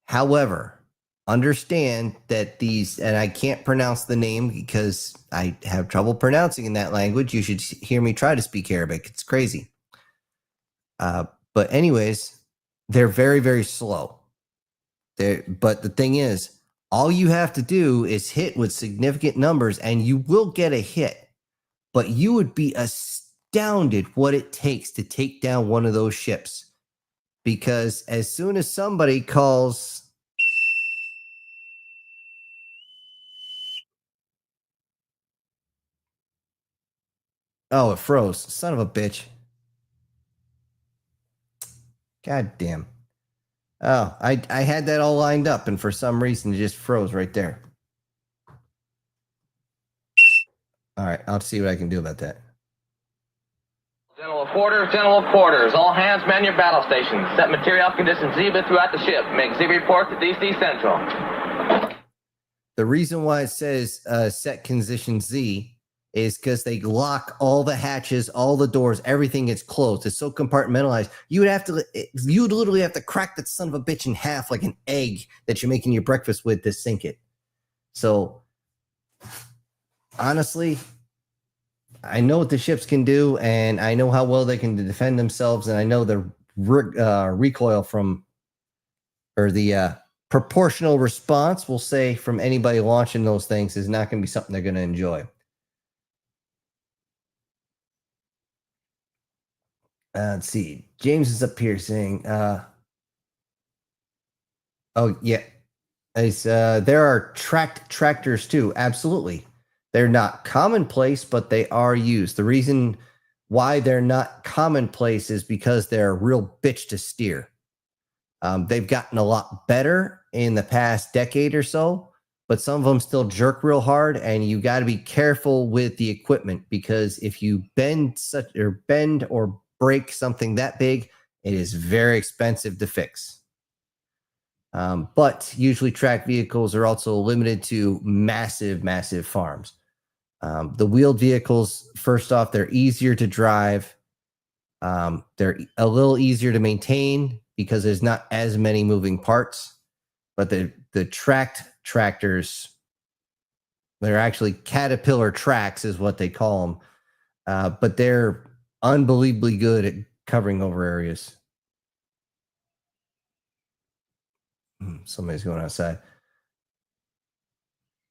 However, understand that these, and I can't pronounce the name because I have trouble pronouncing in that language. You should hear me try to speak Arabic. It's crazy. But anyways, they're very, very slow. But the thing is, all you have to do is hit with significant numbers and you will get a hit. But you would be astounded what it takes to take down one of those ships. Because as soon as somebody calls... Oh, it froze. Son of a bitch. God damn. Oh, I had that all lined up, and for some reason, it just froze right there. All right, I'll see what I can do about that. General quarters. All hands man your battle stations. Set material condition Zebra throughout the ship. Make Z report to DC Central. The reason why it says set condition Z is because they lock all the hatches, all the doors, everything is closed. It's so compartmentalized. You would literally have to crack that son of a bitch in half like an egg that you're making your breakfast with to sink it. So, honestly, I know what the ships can do, and I know how well they can defend themselves, and I know the recoil from, or the proportional response, we'll say, from anybody launching those things is not going to be something they're going to enjoy. Let's see. James is up here saying, oh, yeah. There are tracked tractors too. Absolutely. They're not commonplace, but they are used. The reason why they're not commonplace is because they're a real bitch to steer. They've gotten a lot better in the past decade or so, but some of them still jerk real hard, and you got to be careful with the equipment, because if you bend or break something that big, it is very expensive to fix. But usually tracked vehicles are also limited to massive farms. The wheeled vehicles, first off, they're easier to drive. They're a little easier to maintain because there's not as many moving parts. But the tracked tractors, they're actually Caterpillar tracks is what they call them. But they're unbelievably good at covering over areas. Somebody's going outside.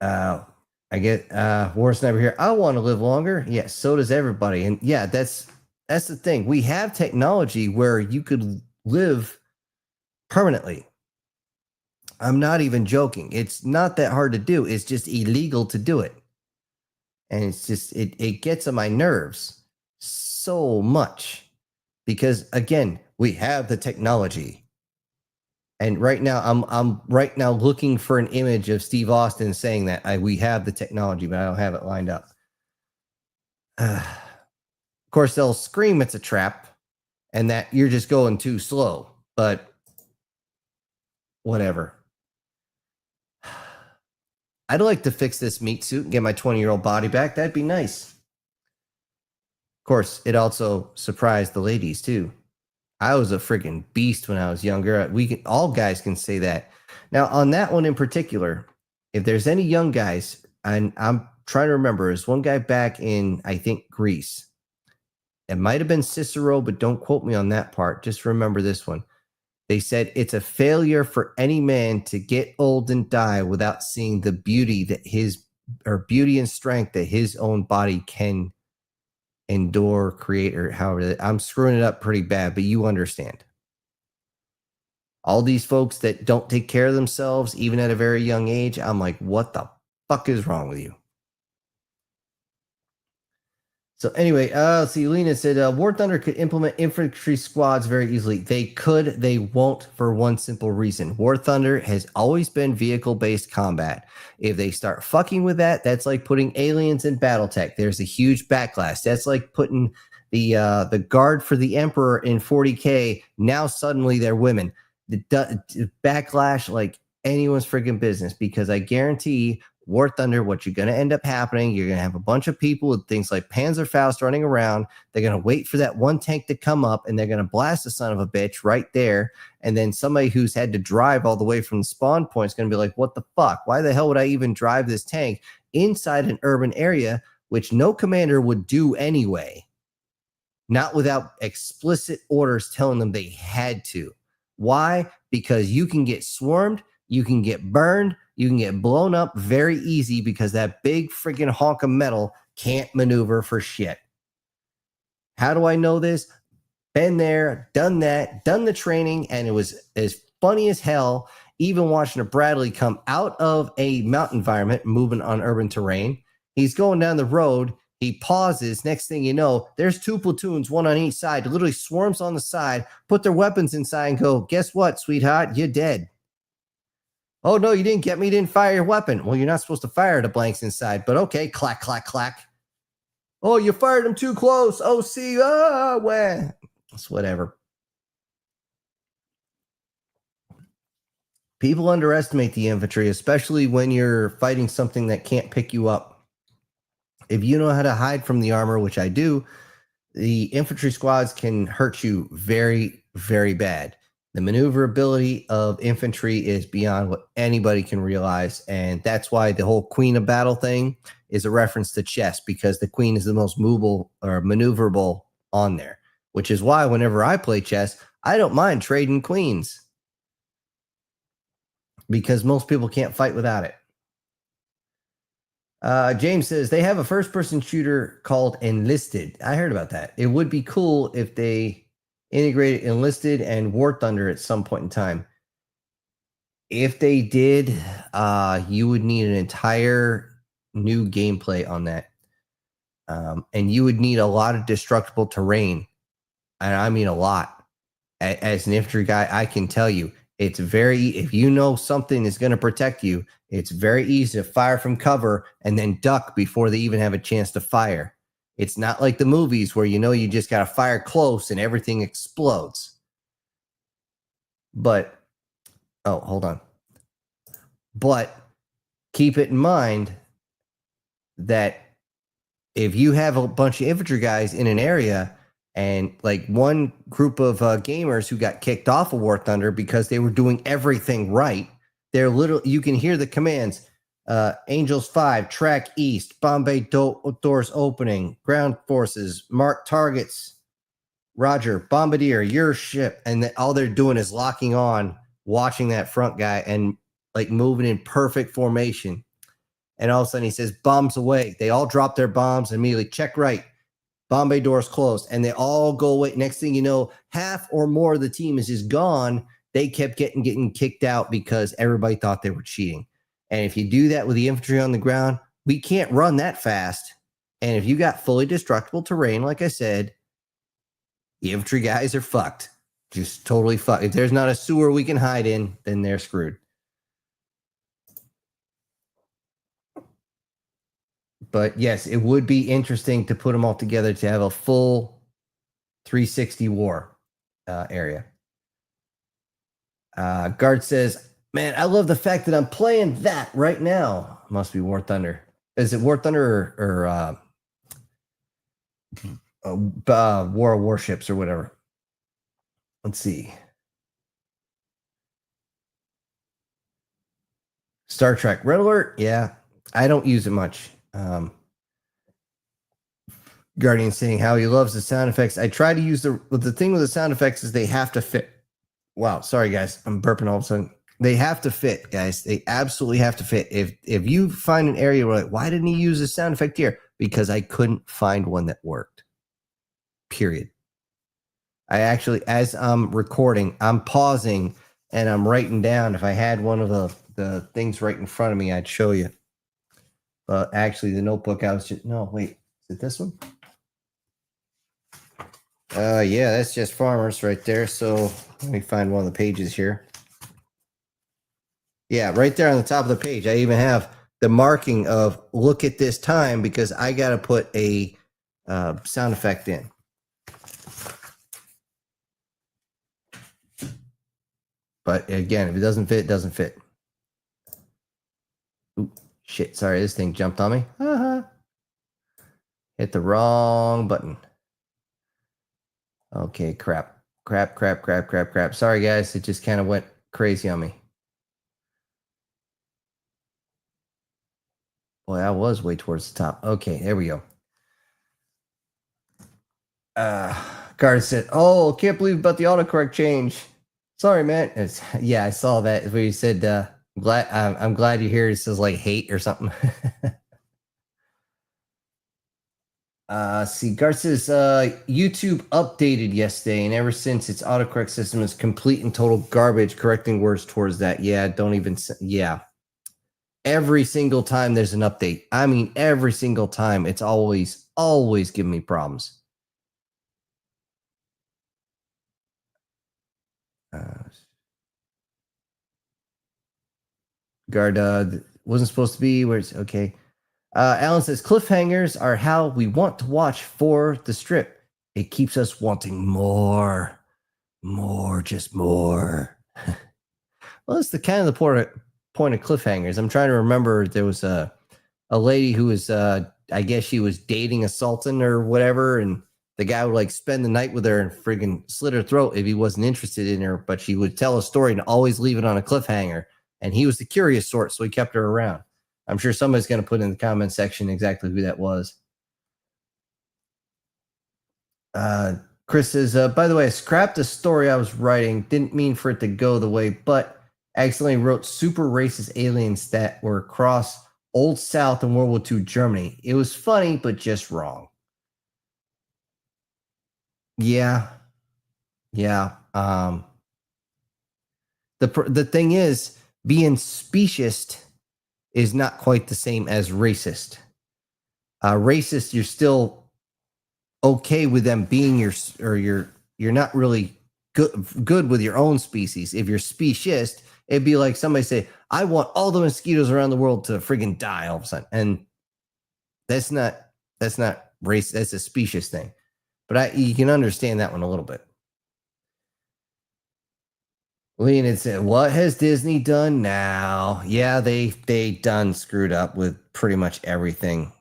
I get War Sniper here. I want to live longer. Yes, so does everybody. And yeah, that's the thing. We have technology where you could live permanently. I'm not even joking. It's not that hard to do. It's just illegal to do it. And it's just it gets on my nerves so much, because again, we have the technology. And right now, I'm right now looking for an image of Steve Austin saying that we have the technology, but I don't have it lined up. Of course, they'll scream it's a trap and that you're just going too slow, but whatever. I'd like to fix this meat suit and get my 20-year-old body back. That'd be nice. Of course, it also surprised the ladies too. I was a friggin' beast when I was younger. All guys can say that. Now, on that one in particular, if there's any young guys, and I'm trying to remember, there's one guy back in, I think, Greece. It might have been Cicero, but don't quote me on that part. Just remember this one. They said it's a failure for any man to get old and die without seeing the beauty beauty and strength that his own body can endure, create, or however. I'm screwing it up pretty bad, but you understand. All these folks that don't take care of themselves, even at a very young age, I'm like, what the fuck is wrong with you? So anyway, let's see. Lena said, War Thunder could implement infantry squads very easily. They could, they won't, for one simple reason. War Thunder has always been vehicle-based combat. If they start fucking with that, that's like putting aliens in Battletech. There's a huge backlash. That's like putting The guard for the Emperor in 40K, now suddenly they're women. The backlash like anyone's freaking business, because I guarantee War Thunder, what you're going to end up happening, you're going to have a bunch of people with things like Panzerfaust running around. They're going to wait for that one tank to come up, and they're going to blast the son of a bitch right there. And then somebody who's had to drive all the way from the spawn point is going to be like, what the fuck? Why the hell would I even drive this tank inside an urban area, which no commander would do anyway? Not without explicit orders telling them they had to. Why? Because you can get swarmed, you can get burned, you can get blown up very easy because that big freaking honk of metal can't maneuver for shit. How do I know this? Been there, done that, done the training, and it was as funny as hell, even watching a Bradley come out of a mountain environment, moving on urban terrain. He's going down the road. He pauses. Next thing you know, there's 2 platoons, one on each side, literally swarms on the side, put their weapons inside and go, guess what, sweetheart? You're dead. Oh, no, you didn't get me. You didn't fire your weapon. Well, you're not supposed to fire the blanks inside, but okay, clack, clack, clack. Oh, you fired them too close. Oh, see, well, it's whatever. People underestimate the infantry, especially when you're fighting something that can't pick you up. If you know how to hide from the armor, which I do, the infantry squads can hurt you very, very bad. The maneuverability of infantry is beyond what anybody can realize, and that's why the whole Queen of Battle thing is a reference to chess, because the Queen is the most movable or maneuverable on there, which is why whenever I play chess, I don't mind trading queens, because most people can't fight without it. James says they have a first-person shooter called Enlisted. I heard about that. It would be cool if they integrated Enlisted and War Thunder at some point in time. If they did, you would need an entire new gameplay on that. And you would need a lot of destructible terrain. And I mean a lot. As an infantry guy, I can tell you, it's very, if you know something is going to protect you, it's very easy to fire from cover and then duck before they even have a chance to fire. It's not like the movies where you know you just got to fire close and everything explodes. But, oh, hold on. But keep it in mind that if you have a bunch of infantry guys in an area, and like one group of gamers who got kicked off of War Thunder because they were doing everything right, they're literally, you can hear the commands, Angels 5, track east, Bombay doors opening, ground forces, mark targets, Roger, Bombardier, your ship. And all they're doing is locking on, watching that front guy and like moving in perfect formation. And all of a sudden he says, bombs away. They all drop their bombs and immediately check right. Bombay doors closed, and they all go away. Next thing you know, half or more of the team is just gone. They kept getting kicked out because everybody thought they were cheating. And if you do that with the infantry on the ground, we can't run that fast. And if you got fully destructible terrain, like I said, the infantry guys are fucked. Just totally fucked. If there's not a sewer we can hide in, then they're screwed. But yes, it would be interesting to put them all together to have a full 360 war area. Guard says, man, I love the fact that I'm playing that right now. Must be War Thunder. Is it War Thunder or War of Warships or whatever? Let's see. Star Trek Red Alert. Yeah, I don't use it much. Guardian saying how he loves the sound effects. I try to use the thing with the sound effects is they have to fit. Wow, sorry guys, I'm burping all of a sudden. They have to fit, guys. They absolutely have to fit. If you find an area where like, why didn't he use a sound effect here? Because I couldn't find one that worked. Period. I actually, as I'm recording, I'm pausing and I'm writing down. If I had one of the things right in front of me, I'd show you. But actually, the notebook I was just, no, wait, is it this one? Yeah, that's just farmers right there. So let me find one of the pages here. Yeah, right there on the top of the page, I even have the marking of look at this time because I got to put a sound effect in. But again, if it doesn't fit, it doesn't fit. Ooh, shit. Sorry, this thing jumped on me. Hit the wrong button. Okay, crap. Crap. Sorry, guys. It just kind of went crazy on me. Boy, I was way towards the top. Okay, there we go. Guard said, "Oh, can't believe about the autocorrect change. Sorry, man." Yeah, I saw that where you said, I'm glad you're here." It says like hate or something. See, Guard says, YouTube updated yesterday, and ever since its autocorrect system is complete and total garbage, correcting words towards that. Yeah, don't even. Yeah. Every single time there's an update. I mean, every single time, it's always giving me problems. Guard wasn't supposed to be where it's okay. Alan says cliffhangers are how we want to watch for the strip. It keeps us wanting more, just more. Well, that's the kind of the point of cliffhangers. I'm trying to remember. There was a lady who was, I guess she was dating a sultan or whatever, and the guy would like spend the night with her and friggin' slit her throat if he wasn't interested in her. But she would tell a story and always leave it on a cliffhanger. And he was the curious sort, so he kept her around. I'm sure somebody's going to put in the comment section exactly who that was. Chris says, by the way, I scrapped a story I was writing. Didn't mean for it to go the way, but accidentally wrote super racist aliens that were across Old South and World War II Germany. It was funny, but just wrong. Yeah. The thing is, being speciesist is not quite the same as racist. Racist, you're still okay with them being you're not really good with your own species. If you're speciesist, it'd be like somebody say, "I want all the mosquitoes around the world to friggin' die all of a sudden," and that's not race. That's a specious thing. But you can understand that one a little bit. Leonid said, "What has Disney done now?" Yeah, they done screwed up with pretty much everything.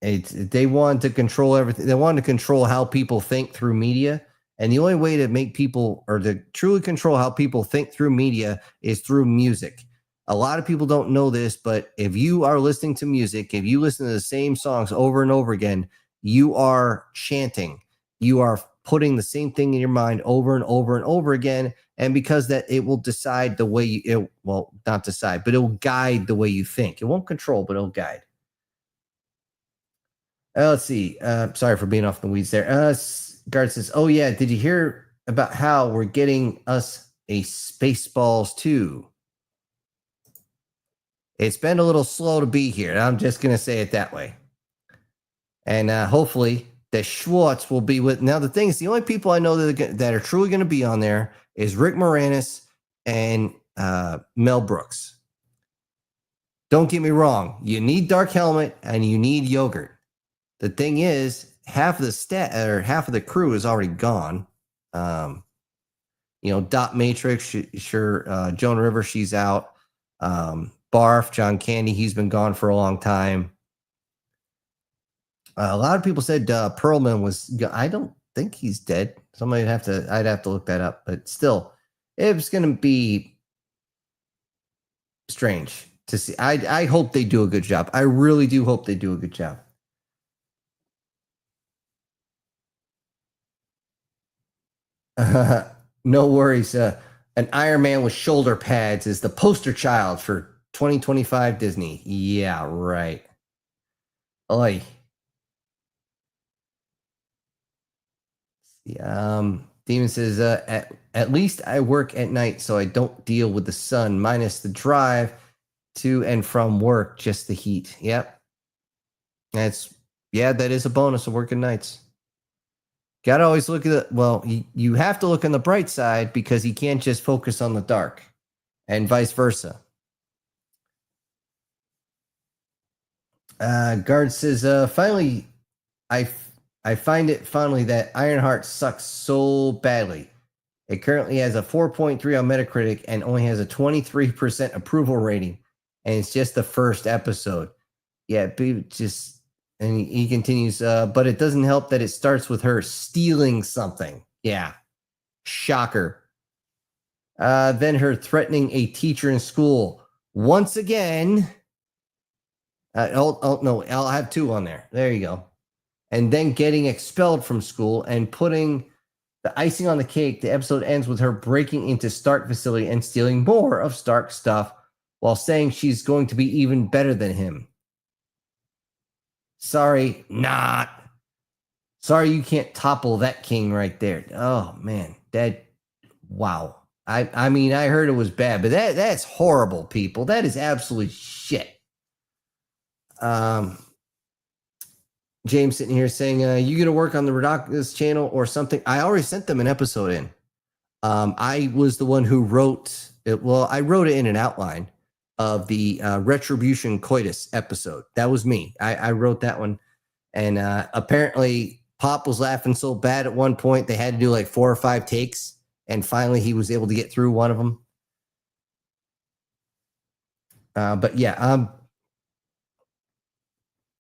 They wanted to control everything. They wanted to control how people think through media. And the only way to make people or to truly control how people think through media is through music. A lot of people don't know this, but if you are listening to music, if you listen to the same songs over and over again, you are chanting. You are putting the same thing in your mind over and over and over again. And because that it will decide the way not decide, but it will guide the way you think. It won't control, but it'll guide. Let's see. Sorry for being off the weeds there. Guard says, "Oh yeah, did you hear about how we're getting us a Spaceballs 2? It's been a little slow to be here. I'm just gonna say it that way. And hopefully the Schwartz will be with. Now the thing is, the only people I know that are truly going to be on there is Rick Moranis and Mel Brooks. Don't get me wrong. You need Dark Helmet and you need Yogurt. The thing is, half of the crew is already gone. Dot Matrix, Joan Rivers, she's out. Barf, John Candy, he's been gone for a long time. A lot of people said Perlman was. I don't think he's dead. I'd have to look that up. But still, it's going to be strange to see. I hope they do a good job. I really do hope they do a good job. No worries. An Iron Man with shoulder pads is the poster child for 2025 Disney. Yeah, right. Oi. Demon says, at least I work at night, so I don't deal with the sun, minus the drive to and from work, just the heat. Yep. That is a bonus of working nights. Got to always look at you have to look on the bright side because you can't just focus on the dark, and vice versa. Guard says, finally, I find it funny that Ironheart sucks so badly. It currently has a 4.3 on Metacritic and only has a 23% approval rating. And it's just the first episode. Yeah, just, and he continues, but it doesn't help that it starts with her stealing something. Yeah. Shocker. Then her threatening a teacher in school. Once again. No, I'll have 2 on there. There you go. And then getting expelled from school and putting the icing on the cake. The episode ends with her breaking into Stark facility and stealing more of Stark's stuff while saying she's going to be even better than him. Sorry, not. Sorry, you can't topple that king right there. Oh man, wow. I mean, I heard it was bad, but that's horrible, people. That is absolute shit. James sitting here saying, you gonna work on the Redoctus channel or something? I already sent them an episode in. I was the one who wrote it. Well, I wrote it in an outline of the Retribution Coitus episode. That was me. I wrote that one. And apparently Pop was laughing so bad at one point, they had to do like 4 or 5 takes. And finally he was able to get through one of them. But yeah,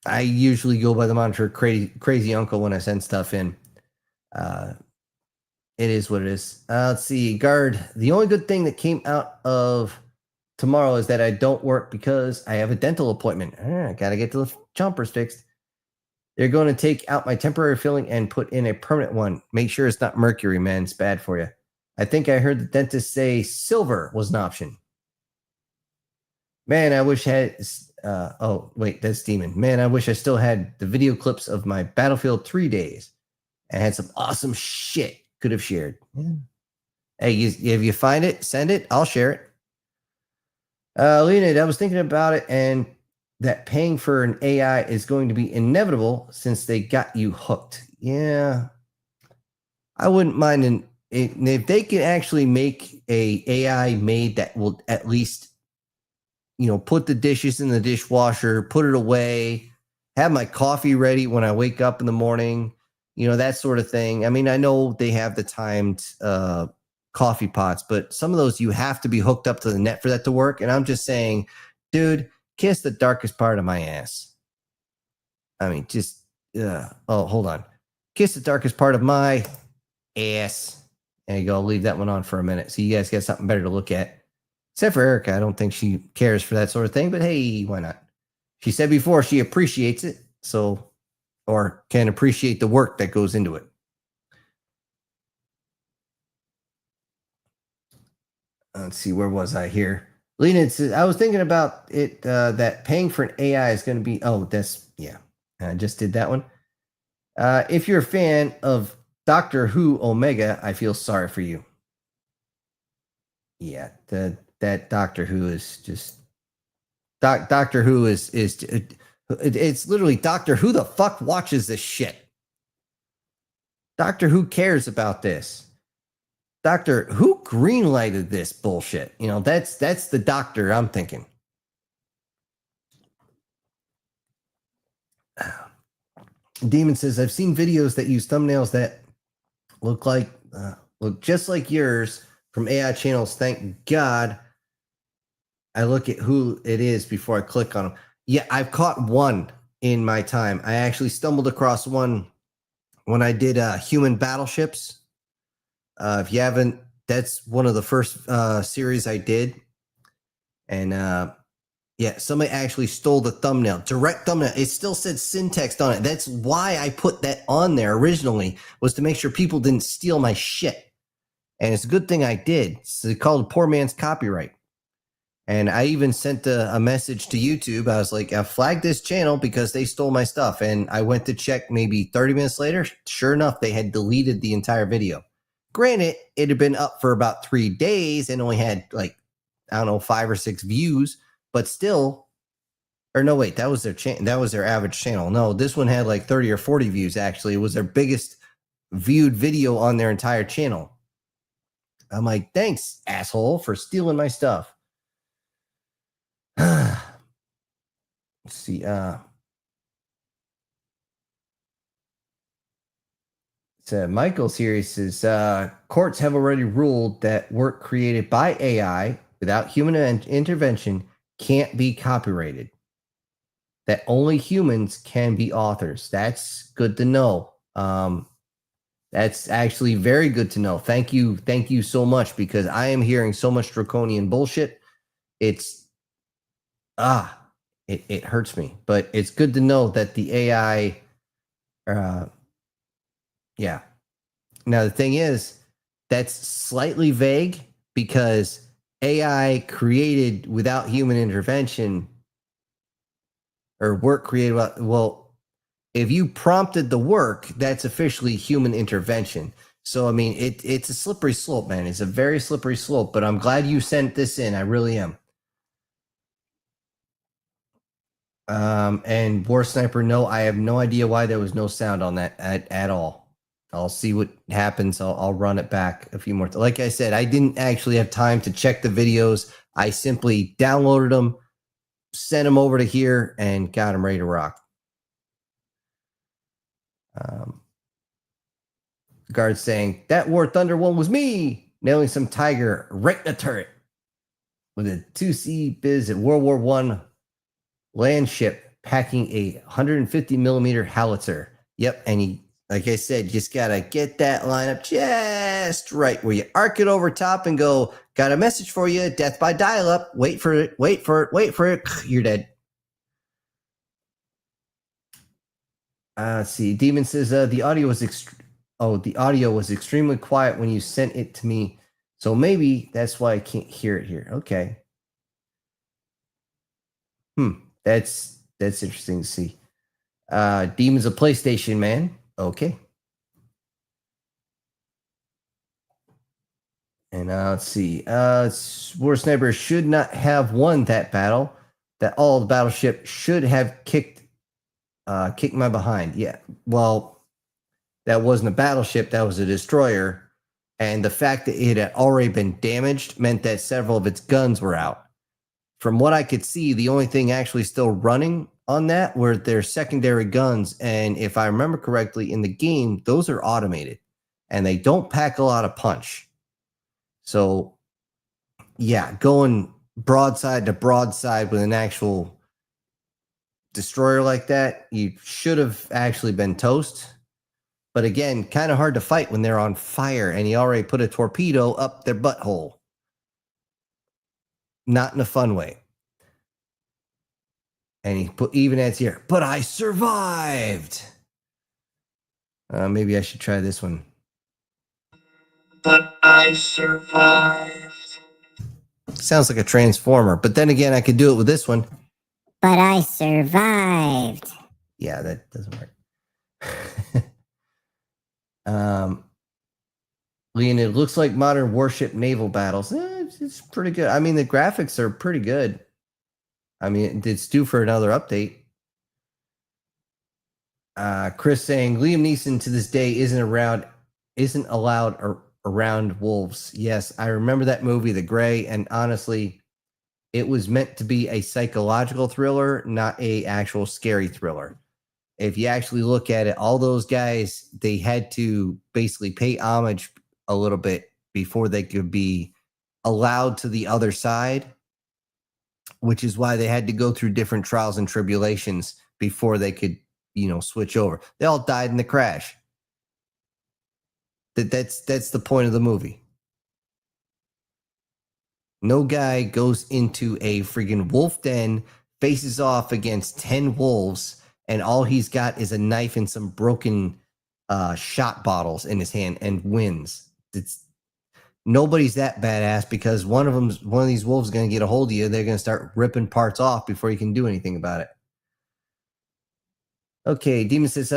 I usually go by the moniker crazy uncle when I send stuff in. It is what it is. Let's see, guard. The only good thing that came out of tomorrow is that I don't work because I have a dental appointment. I gotta get the chompers fixed. They're going to take out my temporary filling and put in a permanent one. Make sure it's not mercury, man. It's bad for you. I think I heard the dentist say silver was an option. Man, I wish I had. Oh, wait, that's Demon. Man, I wish I still had the video clips of my Battlefield 3 days and had some awesome shit could have shared. Yeah. Hey, if you find it, send it. I'll share it. Leonid, I was thinking about it and that paying for an AI is going to be inevitable since they got you hooked. Yeah. I wouldn't mind if they can actually make a AI made that will at least, put the dishes in the dishwasher, put it away, have my coffee ready when I wake up in the morning, that sort of thing. I mean, I know they have the timed coffee pots, but some of those you have to be hooked up to the net for that to work. And I'm just saying, dude, kiss the darkest part of my ass. I mean, just, hold on. Kiss the darkest part of my ass. There you go. I'll leave that one on for a minute. So you guys got something better to look at. Except for Erica. I don't think she cares for that sort of thing, but hey, why not? She said before she appreciates it. So, or can appreciate the work that goes into it. Let's see, where was I here? Lena says, I was thinking about it, that paying for an AI is going to be, I just did that one. If you're a fan of Doctor Who Omega, I feel sorry for you. Yeah, that Doctor Who is just, Doctor Who is it's literally Doctor Who the fuck watches this shit. Doctor Who cares about this. Doctor Who greenlighted this bullshit. That's the doctor I'm thinking. Demon says, I've seen videos that use thumbnails that look just like yours from AI channels. Thank God I look at who it is before I click on them. Yeah, I've caught one in my time. I actually stumbled across one when I did Human Battleships. If you haven't, that's one of the first series I did. And somebody actually stole the thumbnail, direct thumbnail. It still said syntax on it. That's why I put that on there originally, was to make sure people didn't steal my shit. And it's a good thing I did. It's called poor man's copyright. And I even sent a message to YouTube. I was like, I flagged this channel because they stole my stuff. And I went to check maybe 30 minutes later. Sure enough, they had deleted the entire video. Granted, it had been up for about 3 days and only had 5 or 6 views, but still, or no, wait, that was their average channel. No, this one had 30 or 40 views. Actually, it was their biggest viewed video on their entire channel. I'm like, thanks, asshole, for stealing my stuff. Let's see. So Michael's here. He says, courts have already ruled that work created by AI without human intervention can't be copyrighted. That only humans can be authors. That's good to know. That's actually very good to know. Thank you so much, because I am hearing so much draconian bullshit. It hurts me, but it's good to know that the AI, yeah. Now the thing is, that's slightly vague because AI created without human intervention, or work created without, well, if you prompted the work, that's officially human intervention. So, I mean, it's a slippery slope, man. It's a very slippery slope, but I'm glad you sent this in. I really am. And War Sniper, no, I have no idea why there was no sound on that at all. I'll see what happens. I'll run it back a few more. Like I said, I didn't actually have time to check the videos. I simply downloaded them, sent them over to here, and got them ready to rock. Guard saying, that War Thunder one was me, nailing some tiger right in the turret with a 2C biz at World War I land ship packing a 150 millimeter howitzer. Yep, and he, like I said, just gotta get that line up just right where you arc it over top and go, got a message for you, death by dial-up, wait for it, you're dead. Let's see. Demon says the audio was extremely quiet when you sent it to me, so maybe that's why I can't hear it here. Okay. That's interesting to see. Demon's a PlayStation man. Okay. And let's see. War Sniper should not have won that battle. That all the battleship should have kicked my behind. Yeah. Well, that wasn't a battleship. That was a destroyer. And the fact that it had already been damaged meant that several of its guns were out. From what I could see, the only thing actually still running on that were their secondary guns. And if I remember correctly, in the game, those are automated and they don't pack a lot of punch. So, yeah, going broadside to broadside with an actual destroyer like that, you should have actually been toast. But again, kind of hard to fight when they're on fire and he already put a torpedo up their butthole. Not in a fun way. And he put even adds here, but I survived. Maybe I should try this one. But I survived. Sounds like a transformer, but then again, I could do it with this one. But I survived. Yeah, that doesn't work. Leon, it looks like modern warship naval battles. It's pretty good. I mean, the graphics are pretty good. I mean, it's due for another update. Chris saying Liam Neeson to this day isn't allowed around wolves. Yes, I remember that movie, The Gray, and honestly, it was meant to be a psychological thriller, not a actual scary thriller. If you actually look at it, all those guys, they had to basically pay homage a little bit before they could be allowed to the other side, which is why they had to go through different trials and tribulations before they could, switch over. They all died in the crash. That's the point of the movie. No guy goes into a friggin' wolf den, faces off against 10 wolves, and all he's got is a knife and some broken shot bottles in his hand and wins. Nobody's that badass because one of these wolves is going to get a hold of you. They're going to start ripping parts off before you can do anything about it. Okay, Demon says,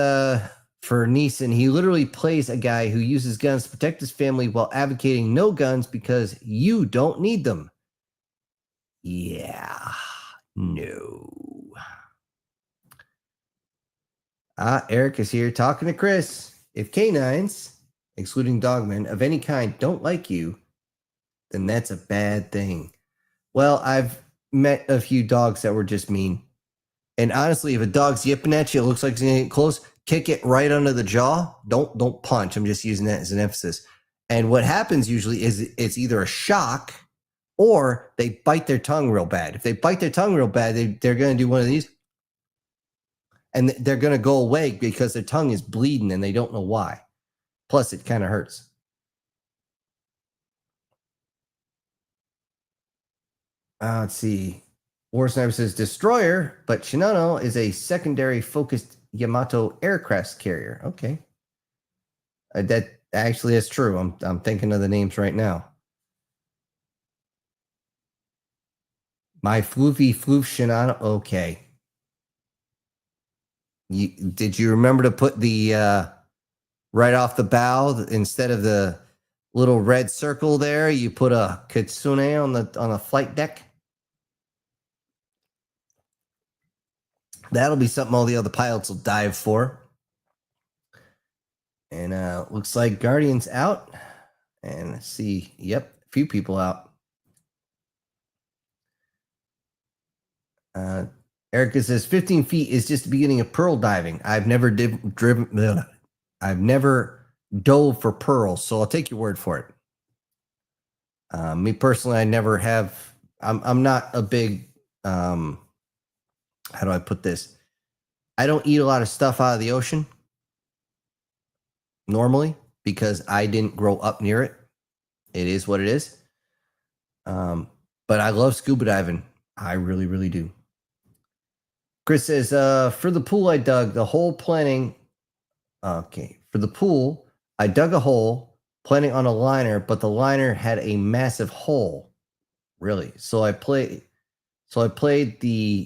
for Neeson, he literally plays a guy who uses guns to protect his family while advocating no guns because you don't need them. Yeah, no. Eric is here talking to Chris. If canines, excluding dogmen, of any kind don't like you, then that's a bad thing. Well, I've met a few dogs that were just mean. And honestly, if a dog's yipping at you, it looks like it's going to get close, kick it right under the jaw. Don't punch. I'm just using that as an emphasis. And what happens usually is it's either a shock or they bite their tongue real bad. If they bite their tongue real bad, they're going to do one of these. And they're going to go away because their tongue is bleeding and they don't know why. Plus, it kind of hurts. Let's see. War Sniper says destroyer, but Shinano is a secondary focused Yamato aircraft carrier. Okay. That actually is true. I'm thinking of the names right now. My floofy floof Shinano. Okay. Did you remember to put the right off the bow instead of the little red circle there? You put a kitsune on the flight deck. That'll be something all the other pilots will dive for. And looks like Guardian's out. And let's see. Yep, a few people out. Erica says 15 feet is just the beginning of pearl diving. I've never I've never dove for pearls, so I'll take your word for it. Me personally, I never have. I'm not a big. How do I put this? I don't eat a lot of stuff out of the ocean normally because I didn't grow up near it. It is what it is. But I love scuba diving. I really, really do. Chris says, for the pool I dug, the hole planning. Okay. For the pool, I dug a hole planning on a liner, but the liner had a massive hole. Really? So I played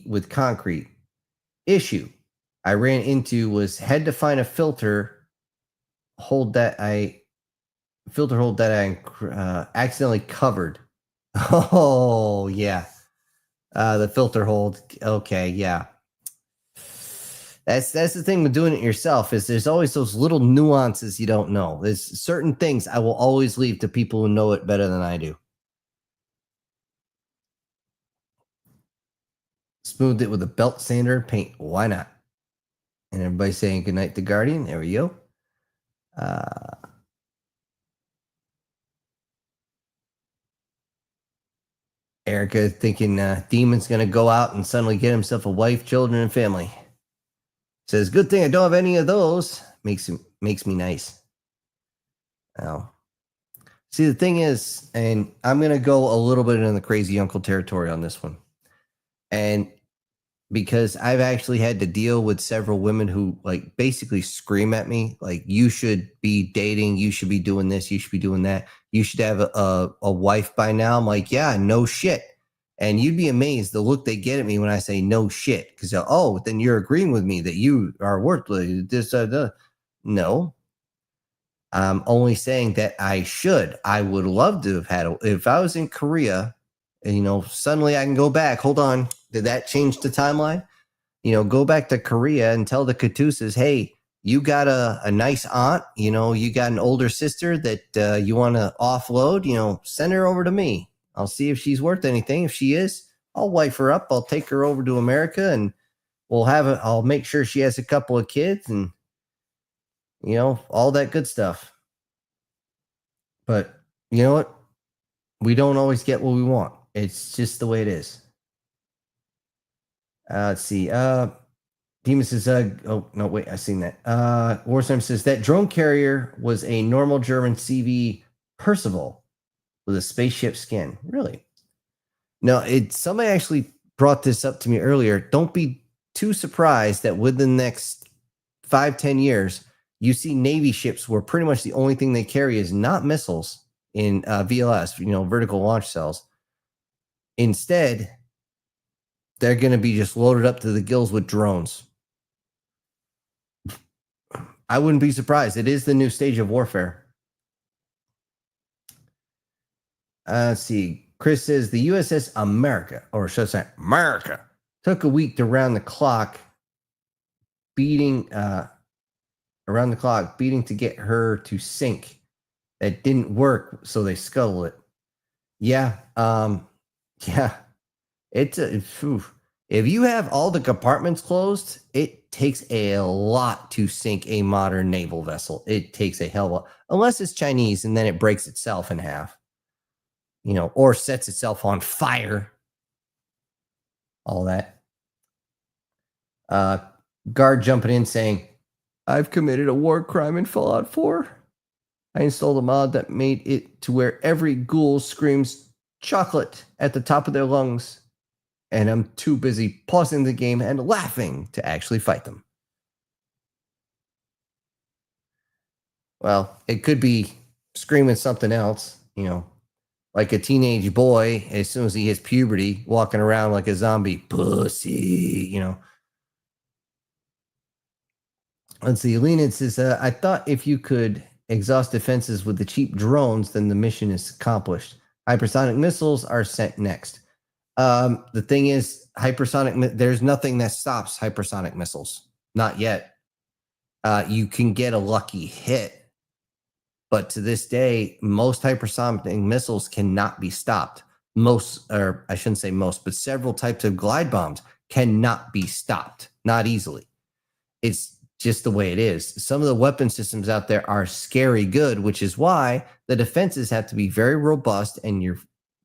with concrete. Issue I ran into was had to find a filter hole that I accidentally covered. Oh yeah. The filter hold. Okay, yeah. That's the thing with doing it yourself is there's always those little nuances you don't know. There's certain things I will always leave to people who know it better than I do. Smoothed it with a belt sander and paint. Why not? And everybody saying goodnight to Guardian. There we go. Erica thinking Demon's going to go out and suddenly get himself a wife, children, and family. Says, good thing I don't have any of those. Makes me nice. Now, see, the thing is, and I'm going to go a little bit in the crazy uncle territory on this one. And because I've actually had to deal with several women who like basically scream at me, like, you should be dating, you should be doing this, you should be doing that, you should have a wife by now. I'm like, yeah, no shit. And you'd be amazed the look they get at me when I say no shit. Because, oh, then you're agreeing with me that you are worthless. No. I'm only saying that I should. I would love to have had if I was in Korea, and, suddenly I can go back. Hold on. Did that change the timeline? Go back to Korea and tell the Katusas, hey, you got a nice aunt, you got an older sister that you want to offload, send her over to me. I'll see if she's worth anything. If she is, I'll wife her up. I'll take her over to America and I'll make sure she has a couple of kids and, all that good stuff. But you know what? We don't always get what we want. It's just the way it is. Let's see. Demon says, oh, no, wait, I've seen that. Warstorm says that drone carrier was a normal German CV Percival with a spaceship skin. Really? No, somebody actually brought this up to me earlier. Don't be too surprised that within the next 5-10 years, you see Navy ships where pretty much the only thing they carry is not missiles in VLS, vertical launch cells. Instead, they're going to be just loaded up to the gills with drones. I wouldn't be surprised. It is the new stage of warfare. Let's see. Chris says the USS America, or should I say America, took a week to round the clock beating to get her to sink. That didn't work, so they scuttled it. Yeah. Yeah. It's If you have all the compartments closed, it takes a lot to sink a modern naval vessel. It takes a hell of a lot, unless it's Chinese, and then it breaks itself in half, or sets itself on fire. All that. Guard jumping in saying, I've committed a war crime in Fallout 4. I installed a mod that made it to where every ghoul screams chocolate at the top of their lungs. And I'm too busy pausing the game and laughing to actually fight them. Well, it could be screaming something else, like a teenage boy as soon as he hits puberty, walking around like a zombie. Pussy, Let's see. Lenin says, I thought if you could exhaust defenses with the cheap drones, then the mission is accomplished. Hypersonic missiles are sent next. The thing is, there's nothing that stops hypersonic missiles. Not yet. You can get a lucky hit, but to this day, most hypersonic missiles cannot be stopped. I shouldn't say most, but several types of glide bombs cannot be stopped. Not easily. It's just the way it is. Some of the weapon systems out there are scary good, which is why the defenses have to be very robust, and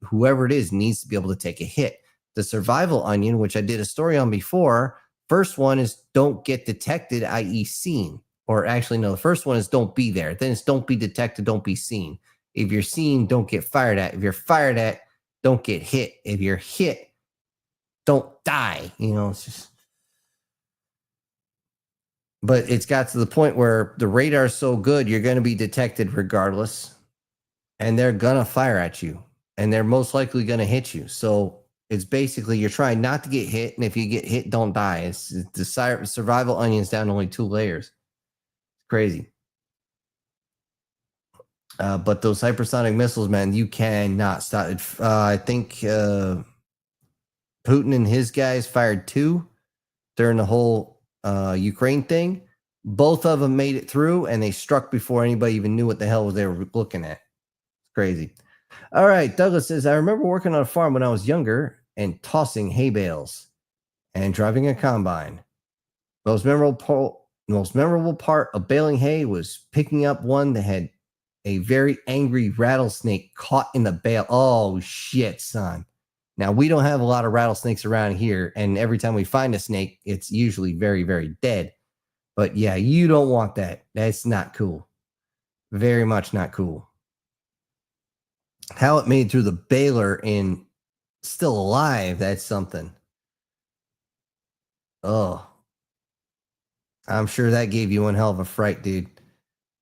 whoever it is needs to be able to take a hit. The survival onion, which I did a story on before, first one is don't get detected, i.e. seen. Or actually, no, the first one is don't be there. Then it's don't be detected, don't be seen. If you're seen, don't get fired at. If you're fired at, don't get hit. If you're hit, don't die. It's just... But it's got to the point where the radar is so good, you're going to be detected regardless. And they're going to fire at you. And they're most likely going to hit you. So it's basically you're trying not to get hit. And if you get hit, don't die. It's the survival onion's down to only 2 layers. It's crazy. But those hypersonic missiles, man, you cannot stop it. I think Putin and his guys fired 2 during the whole Ukraine thing. Both of them made it through, and they struck before anybody even knew what the hell they were looking at. It's crazy. All right, Douglas says, I remember working on a farm when I was younger and tossing hay bales and driving a combine. Most memorable part of baling hay was picking up one that had a very angry rattlesnake caught in the bale. Oh, shit, son. Now, we don't have a lot of rattlesnakes around here, and every time we find a snake, it's usually very, very dead. But yeah, you don't want that. That's not cool. Very much not cool. How it made through the baler and still alive, that's something. Oh. I'm sure that gave you one hell of a fright, dude.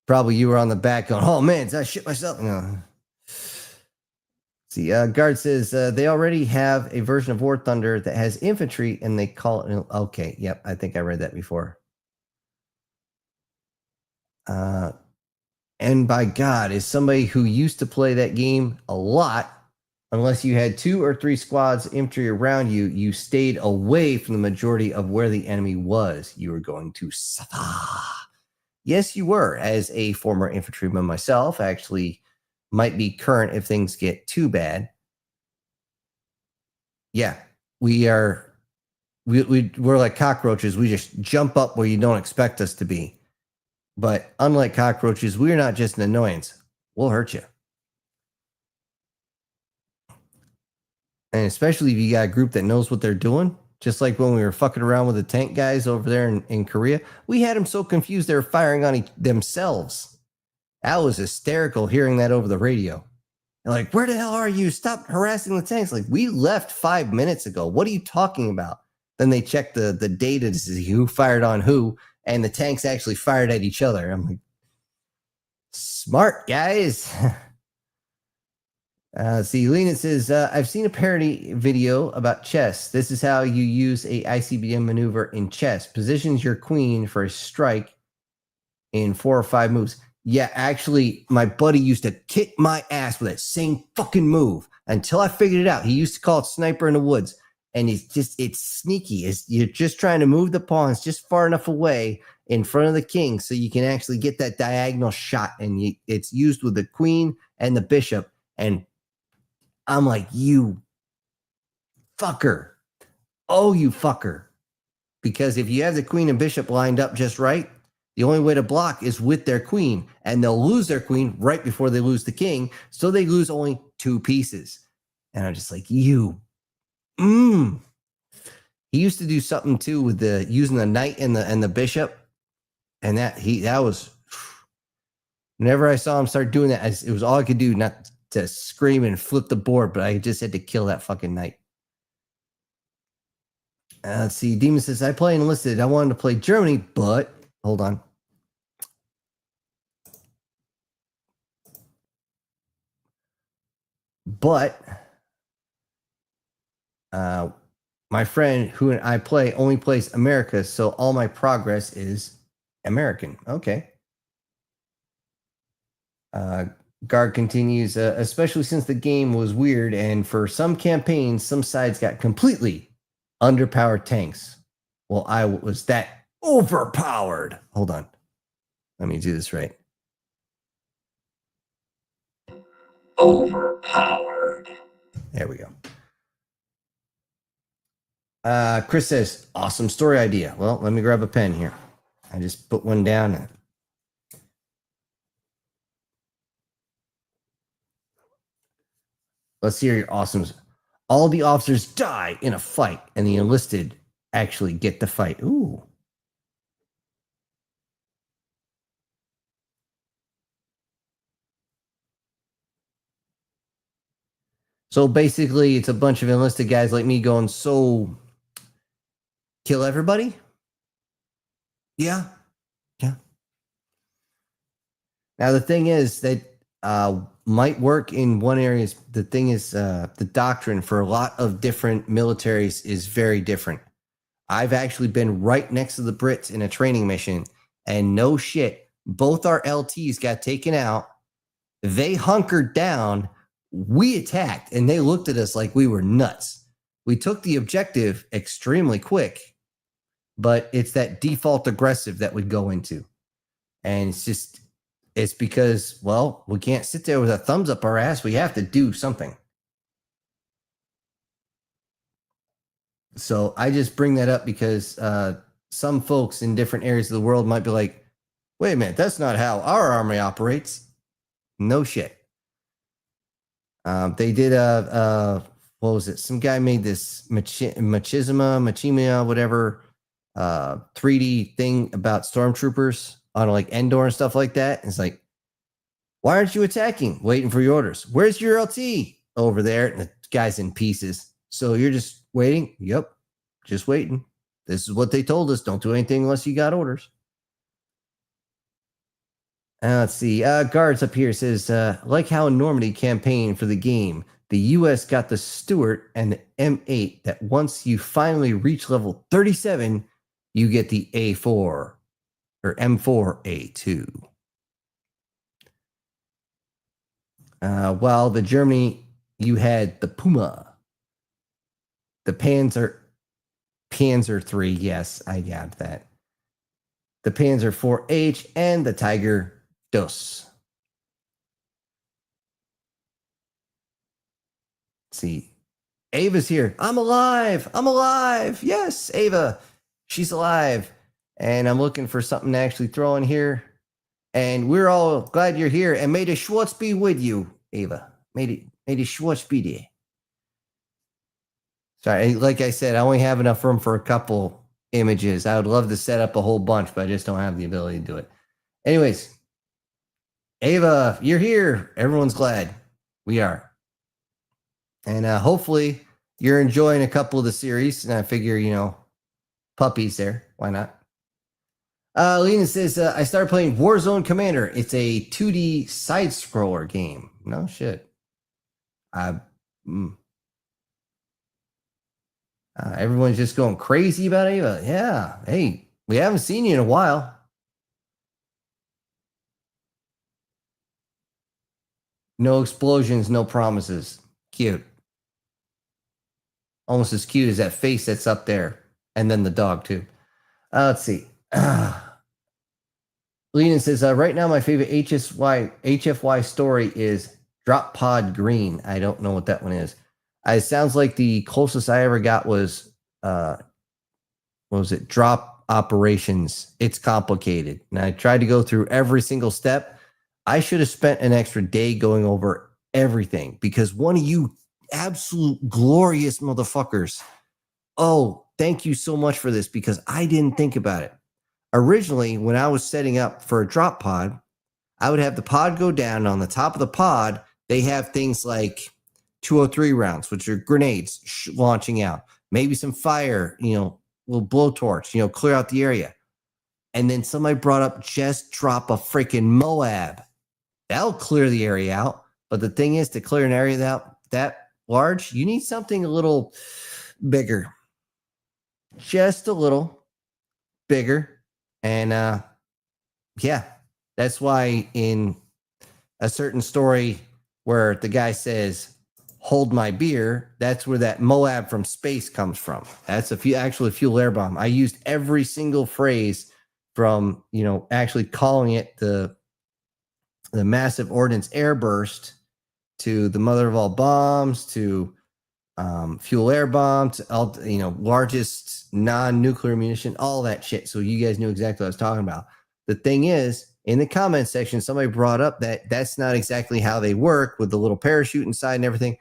Probably you were on the back going, oh man, did I shit myself? No. See, Guard says they already have a version of War Thunder that has infantry and they call it. Okay, yep, I think I read that before. And by God, as somebody who used to play that game a lot, unless you had 2 or 3 squads infantry around you, you stayed away from the majority of where the enemy was. You were going to suffer. Yes, you were. As a former infantryman myself, actually might be current if things get too bad. Yeah, we're like cockroaches. We just jump up where you don't expect us to be. But unlike cockroaches, we're not just an annoyance. We'll hurt you. And especially if you got a group that knows what they're doing. Just like when we were fucking around with the tank guys over there in Korea. We had them so confused they were firing on themselves. That was hysterical hearing that over the radio. They're like, where the hell are you? Stop harassing the tanks. Like, we left 5 minutes ago. What are you talking about? Then they checked the data to see who fired on who. And the tanks actually fired at each other. I'm like, smart guys. See, Lena says, I've seen a parody video about chess. This is how you use a ICBM maneuver in chess. Positions your queen for a strike in 4 or 5 moves. Yeah, actually, my buddy used to kick my ass with that same fucking move until I figured it out. He used to call it sniper in the woods. And it's sneaky. You're just trying to move the pawns just far enough away in front of the king so you can actually get that diagonal shot. And it's used with the queen and the bishop. And I'm like, you fucker. Oh, you fucker. Because if you have the queen and bishop lined up just right, the only way to block is with their queen, and they'll lose their queen right before they lose the king, so they lose only 2 pieces. And I'm just like, you. He used to do something too with the using the knight and the bishop, and that was. Whenever I saw him start doing that, it was all I could do, not to scream and flip the board, but I just had to kill that fucking knight. Let's see. Demon says, I play enlisted. I wanted to play Germany, but hold on. But my friend who I play only plays America, so all my progress is American. Okay. Guard continues, especially since the game was weird, and for some campaigns, some sides got completely underpowered tanks. Well, I was that overpowered. Hold on. Let me do this right. Overpowered. There we go. Chris says, awesome story idea. Well, let me grab a pen here. I just put one down. Let's hear your awesomes. All the officers die in a fight, and the enlisted actually get the fight. Ooh. So basically, it's a bunch of enlisted guys like me going, so kill everybody? Yeah. Yeah. Now, the thing is that might work in one area. The thing is, the doctrine for a lot of different militaries is very different. I've actually been right next to the Brits in a training mission, and no shit, both our LTs got taken out. They hunkered down. We attacked, and they looked at us like we were nuts. We took the objective extremely quick, but it's that default aggressive that we go into. And it's because, well, we can't sit there with a thumbs up our ass. We have to do something. So I just bring that up because some folks in different areas of the world might be like, wait a minute, that's not how our army operates. No shit. They did what was it? Some guy made this machismo, whatever, 3D thing about stormtroopers on like Endor and stuff like that. And it's like, why aren't you attacking? Waiting for your orders. Where's your LT? Over there. And the guy's in pieces. So you're just waiting? Yep. Just waiting. This is what they told us. Don't do anything unless you got orders. Let's see. Guards up here says, like how in Normandy campaign for the game, the U.S. got the Stuart and the M8 that once you finally reach level 37, you get the A4 or M4A2. While the Germany, you had the Puma, the Panzer III. Yes, I got that. The Panzer 4H and the Tiger Dos. See, Ava's here. I'm alive. I'm alive. Yes, Ava. She's alive. And I'm looking for something to actually throw in here. And we're all glad you're here. And may the Schwartz be with you, Ava. May the Schwartz be there. Sorry, like I said, I only have enough room for a couple images. I would love to set up a whole bunch, but I just don't have the ability to do it. Anyways, Ava, you're here. Everyone's glad. We are. And hopefully you're enjoying a couple of the series. And I figure, puppies there. Why not? Lena says, I started playing Warzone Commander. It's a 2D side-scroller game. No shit. Everyone's just going crazy about Ava. Yeah. Hey, we haven't seen you in a while. No explosions, no promises. Cute. Almost as cute as that face that's up there. And then the dog, too. Let's see. Lenin says, right now my favorite HFY story is Drop Pod Green. I don't know what that one is. It sounds like the closest I ever got was what was it? Drop operations. It's complicated. And I tried to go through every single step. I should have spent an extra day going over everything because one of you absolute glorious motherfuckers. Oh, thank you so much for this because I didn't think about it. Originally, when I was setting up for a drop pod, I would have the pod go down. And on the top of the pod, they have things like 203 rounds, which are grenades launching out, maybe some fire, little blowtorch, clear out the area. And then somebody brought up just drop a freaking Moab. That'll clear the area out. But the thing is, to clear an area that large, you need something a little bigger. Just a little bigger. And yeah, that's why in a certain story where the guy says, hold my beer, that's where that Moab from space comes from. That's actually a fuel air bomb. I used every single phrase from, actually calling it the massive ordnance airburst to the mother of all bombs to fuel air bomb to, largest non-nuclear munition, all that shit. So you guys knew exactly what I was talking about. The thing is, in the comment section, somebody brought up that that's not exactly how they work with the little parachute inside and everything.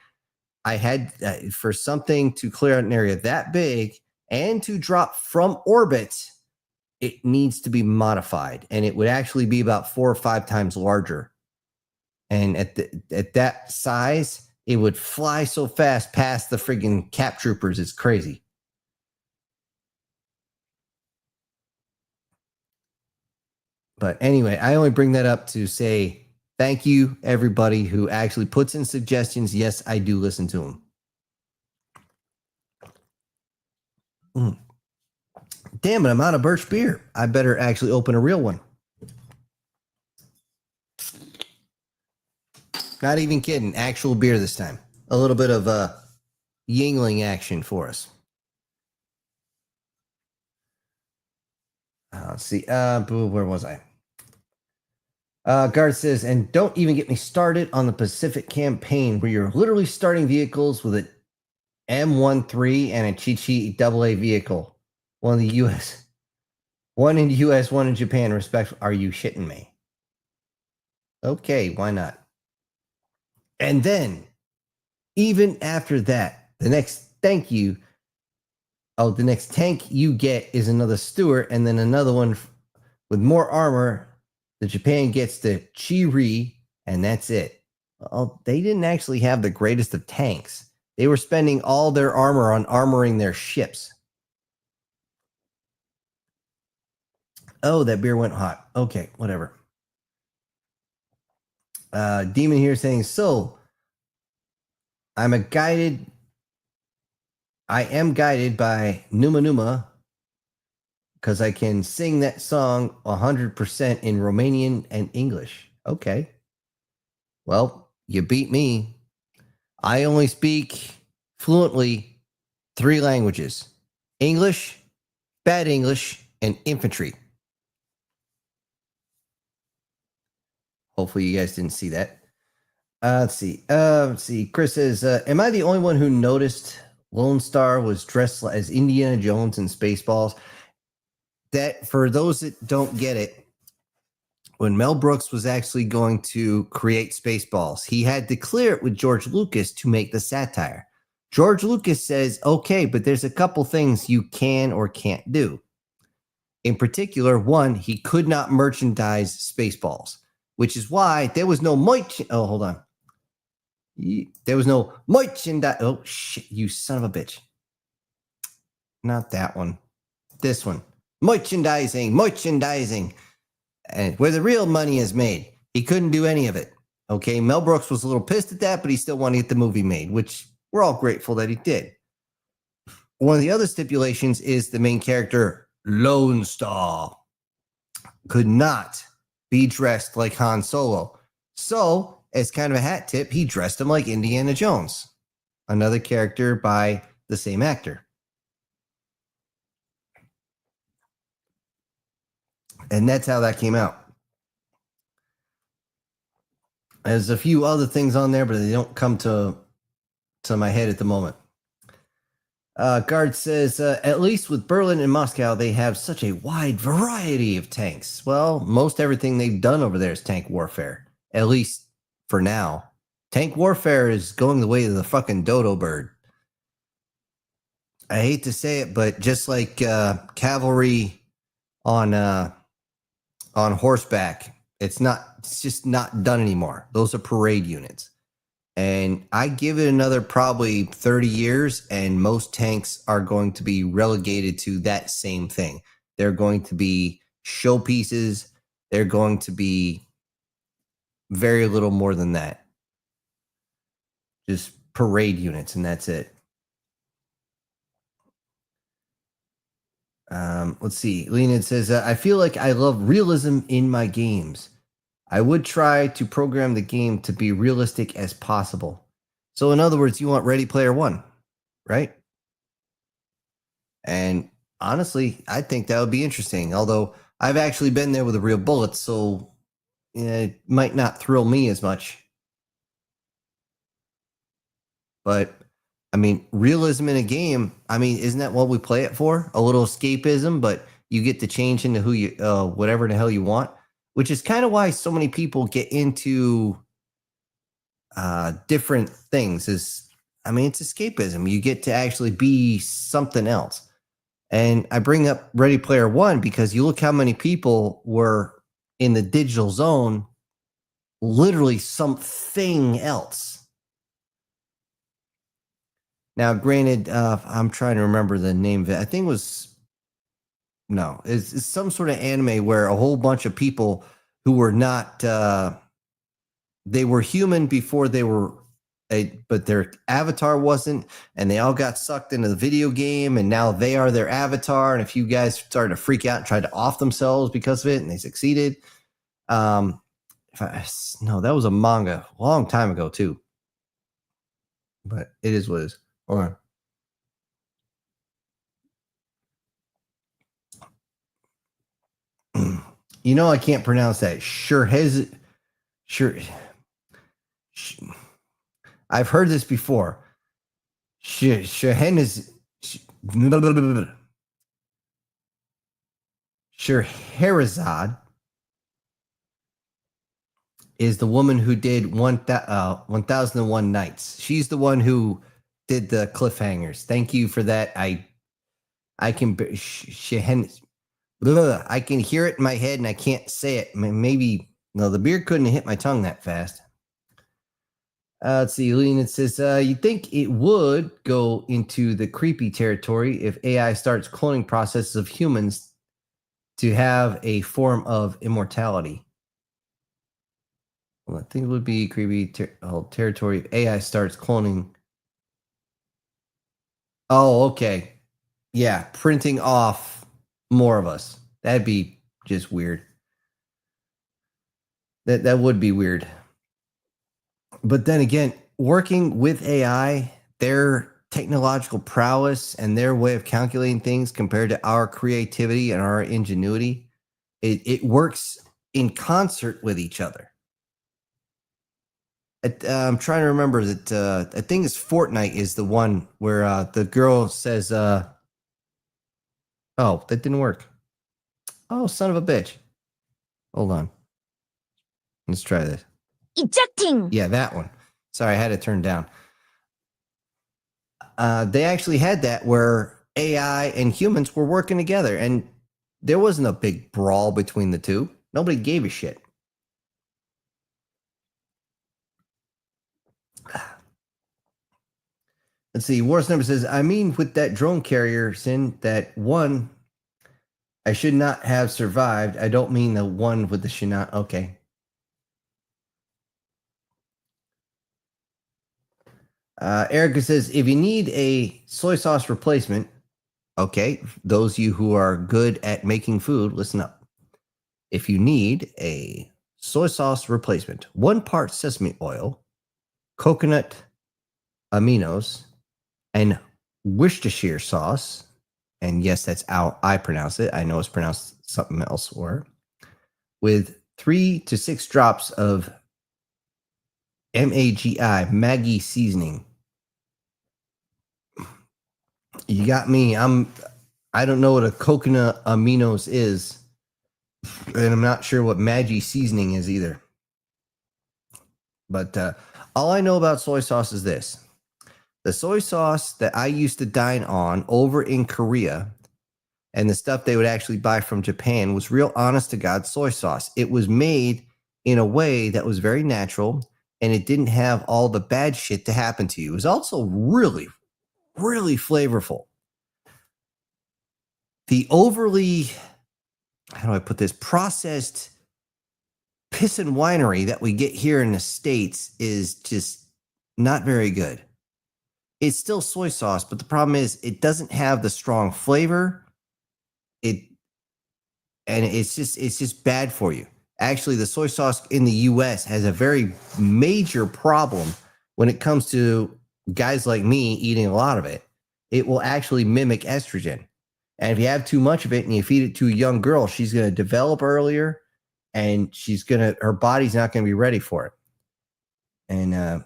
I had for something to clear out an area that big and to drop from orbit, it needs to be modified, and it would actually be about 4 or 5 times larger. And at that size, it would fly so fast past the friggin' cap troopers. It's crazy. But anyway, I only bring that up to say thank you, everybody who actually puts in suggestions. Yes, I do listen to them. Damn it, I'm out of birch beer. I better actually open a real one. Not even kidding. Actual beer this time. A little bit of Yingling action for us. Let's see. Where was I? Garth says, and don't even get me started on the Pacific campaign where you're literally starting vehicles with an M13 and a Chi-Chi AA vehicle. One in the U.S., one in Japan, respectful. Are you shitting me? Okay, why not? And then, even after that, the next tank you get is another Stuart, and then another one with more armor. The Japan gets the Chi-Ri, and that's it. Well, they didn't actually have the greatest of tanks. They were spending all their armor on armoring their ships. Oh, that beer went hot. Okay, whatever. Demon here saying, so I am guided by Numa Numa because I can sing that song 100% in Romanian and English. Okay. Well, you beat me. I only speak fluently 3 languages: English, bad English, and infantry. Hopefully you guys didn't see that. Let's see. Chris says, am I the only one who noticed Lone Star was dressed as Indiana Jones in Spaceballs? That, for those that don't get it, when Mel Brooks was actually going to create Spaceballs, he had to clear it with George Lucas to make the satire. George Lucas says, okay, but there's a couple things you can or can't do. In particular, one, he could not merchandise Spaceballs, which is why there was no Oh, hold on. There was no merchandise. Oh, shit, you son of a bitch. Not that one. This one. Merchandising. And where the real money is made. He couldn't do any of it. Okay, Mel Brooks was a little pissed at that, but he still wanted to get the movie made, which we're all grateful that he did. One of the other stipulations is the main character, Lone Star, could not be dressed like Han Solo. So, as kind of a hat tip, he dressed him like Indiana Jones, another character by the same actor. And that's how that came out. There's a few other things on there, but they don't come to my head at the moment. Guard says, at least with Berlin and Moscow, they have such a wide variety of tanks. Well, most everything they've done over there is tank warfare, at least for now. Tank warfare is going the way of the fucking dodo bird. I hate to say it, but just like cavalry on horseback, it's just not done anymore. Those are parade units. And I give it another probably 30 years, and most tanks are going to be relegated to that same thing. They're going to be showpieces. They're going to be very little more than that. Just parade units, and that's it. Let's see. Leonid says, I feel like I love realism in my games. I would try to program the game to be realistic as possible. So in other words, you want Ready Player One, right? And honestly, I think that would be interesting. Although I've actually been there with a real bullet, so it might not thrill me as much. But I mean, realism in a game, I mean, isn't that what we play it for? A little escapism, but you get to change into who you, whatever the hell you want, which is kind of why so many people get into different things. I mean, it's escapism. You get to actually be something else. And I bring up Ready Player One because you look how many people were in the digital zone, literally something else. Now, granted, I'm trying to remember the name of it. I think it was, no, it's some sort of anime where a whole bunch of people who were not, they were human before they were, but their avatar wasn't, and they all got sucked into the video game, and now they are their avatar. And a few guys started to freak out and tried to off themselves because of it, and they succeeded. No, that was a manga a long time ago too. But it is what it is. Or you know, I can't pronounce that. Sure. I've heard this before. Shehen is Scheherazade is the woman who did 1001 Nights. She's the one who did the cliffhangers. Thank you for that. I can Shehen. I can hear it in my head and I can't say it. Maybe no, the beer couldn't hit my tongue that fast. Let's see. Leonid says, you think it would go into the creepy territory if AI starts cloning processes of humans to have a form of immortality? Well, I think it would be creepy territory if AI starts cloning. Oh, okay. Yeah, printing off more of us. That'd be just weird. That would be weird. But then again, working with AI, their technological prowess and their way of calculating things compared to our creativity and our ingenuity, it works in concert with each other. I'm trying to remember that I think it's Fortnite is the one where the girl says, oh, that didn't work. Oh, son of a bitch. Hold on. Let's try this. Ejecting. Yeah, that one. Sorry, I had it turned down. They actually had that where AI and humans were working together, and there wasn't a big brawl between the two. Nobody gave a shit. Let's see. Wars Number says, I mean, with that drone carrier, Sin, that one, I should not have survived. I don't mean the one with the should not. Okay. Erica says, if you need a soy sauce replacement, okay, those of you who are good at making food, listen up. If you need a soy sauce replacement, 1 part sesame oil, coconut aminos, and Worcestershire sauce, and yes, that's how I pronounce it. I know it's pronounced something else, or with 3 to 6 drops of Maggi seasoning. You got me. I don't know what a coconut aminos is, and I'm not sure what Maggi seasoning is either. But all I know about soy sauce is this. The soy sauce that I used to dine on over in Korea and the stuff they would actually buy from Japan was real honest to God soy sauce. It was made in a way that was very natural and it didn't have all the bad shit to happen to you. It was also really, really flavorful. The overly, how do I put this, processed piss and winery that we get here in the States is just not very good. It's still soy sauce, but the problem is it doesn't have the strong flavor. It's just bad for you. Actually, the soy sauce in the US has a very major problem when it comes to guys like me eating a lot of it. It will actually mimic estrogen. And if you have too much of it and you feed it to a young girl, she's going to develop earlier and her body's not going to be ready for it. And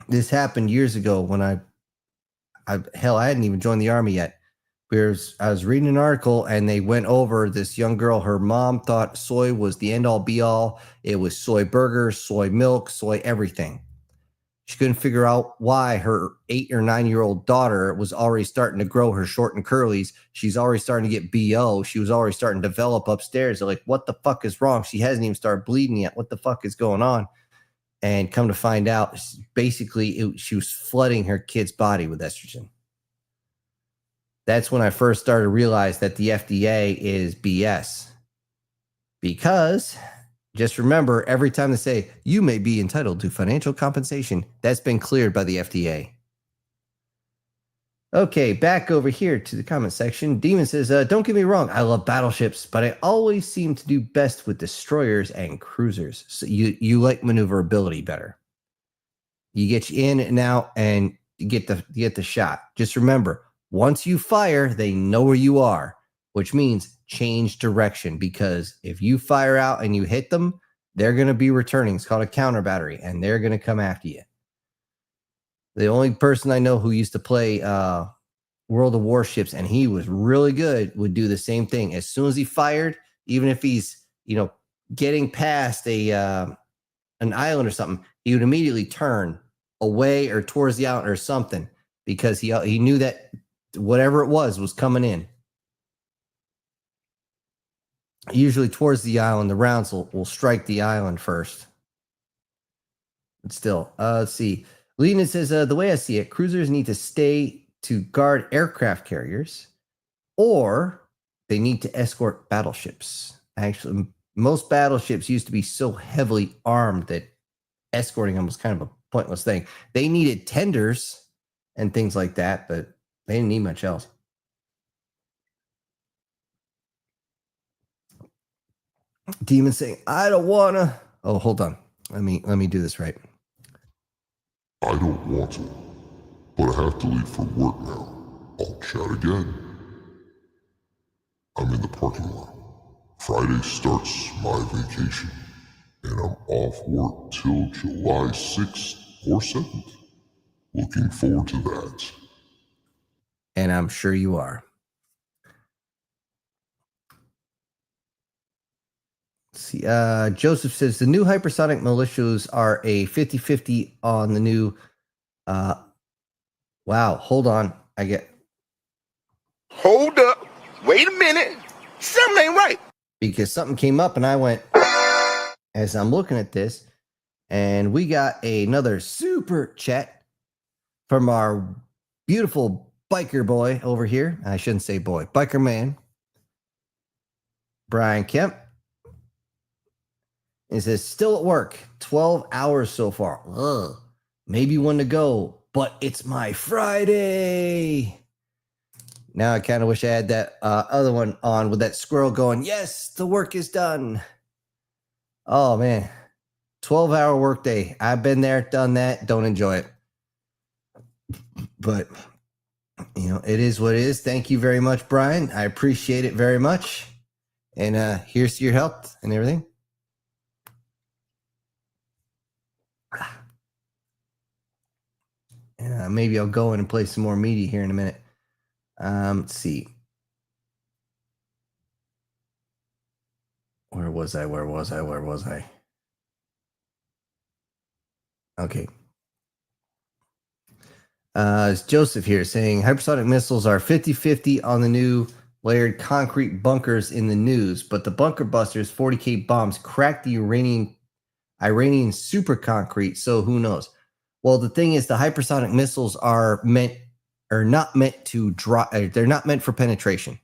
this happened years ago when I hadn't even joined the army yet. I was reading an article and they went over this young girl. Her mom thought soy was the end all be all. It was soy burgers, soy milk, soy everything. She couldn't figure out why her 8 or 9-year-old daughter was already starting to grow her short and curlies. She's already starting to get BO. She was already starting to develop upstairs. They're like, what the fuck is wrong? She hasn't even started bleeding yet. What the fuck is going on? And come to find out, basically, she was flooding her kid's body with estrogen. That's when I first started to realize that the FDA is BS. Because just remember, every time they say you may be entitled to financial compensation, that's been cleared by the FDA. Okay, back over here to the comment section. Demon says, don't get me wrong, I love battleships, but I always seem to do best with destroyers and cruisers. So you like maneuverability better. You get you in and out and you get the shot. Just remember, once you fire, they know where you are, which means change direction, because if you fire out and you hit them, they're going to be returning. It's called a counter battery, and they're going to come after you. The only person I know who used to play World of Warships, and he was really good, would do the same thing. As soon as he fired, even if he's, getting past an island or something, he would immediately turn away or towards the island or something, because he knew that whatever it was coming in. Usually towards the island, the rounds will strike the island first. But still, let's see. Lena says, the way I see it, cruisers need to stay to guard aircraft carriers, or they need to escort battleships. Actually, most battleships used to be so heavily armed that escorting them was kind of a pointless thing. They needed tenders and things like that, but they didn't need much else. Demon saying, I don't wanna. Oh, hold on. Let me do this right. I don't want to, but I have to leave for work now. I'll chat again. I'm in the parking lot. Friday starts my vacation, and I'm off work till July 6th or 7th. Looking forward to that. And I'm sure you are. Let's see, Joseph says the new hypersonic militias are a 50-50 on the new. Wow, hold on. Hold up. Wait a minute. Something ain't right. Because something came up and I went, as I'm looking at this, and we got another super chat from our beautiful biker boy over here. I shouldn't say boy, biker man, Brian Kemp. It says, still at work, 12 hours so far. Ugh, maybe one to go, but it's my Friday. Now I kind of wish I had that other one on with that squirrel going, yes, the work is done. Oh, man. 12-hour workday. I've been there, done that, don't enjoy it. But, it is what it is. Thank you very much, Brian. I appreciate it very much. And here's to your health and everything. Maybe I'll go in and play some more media here in a minute. Let's see. Where was I? Okay. It's Joseph here saying hypersonic missiles are 50-50 on the new layered concrete bunkers in the news, but the bunker busters 40K bombs cracked the Iranian super concrete, so who knows? Well, the thing is, the hypersonic missiles are not meant to drop. They're not meant for penetration.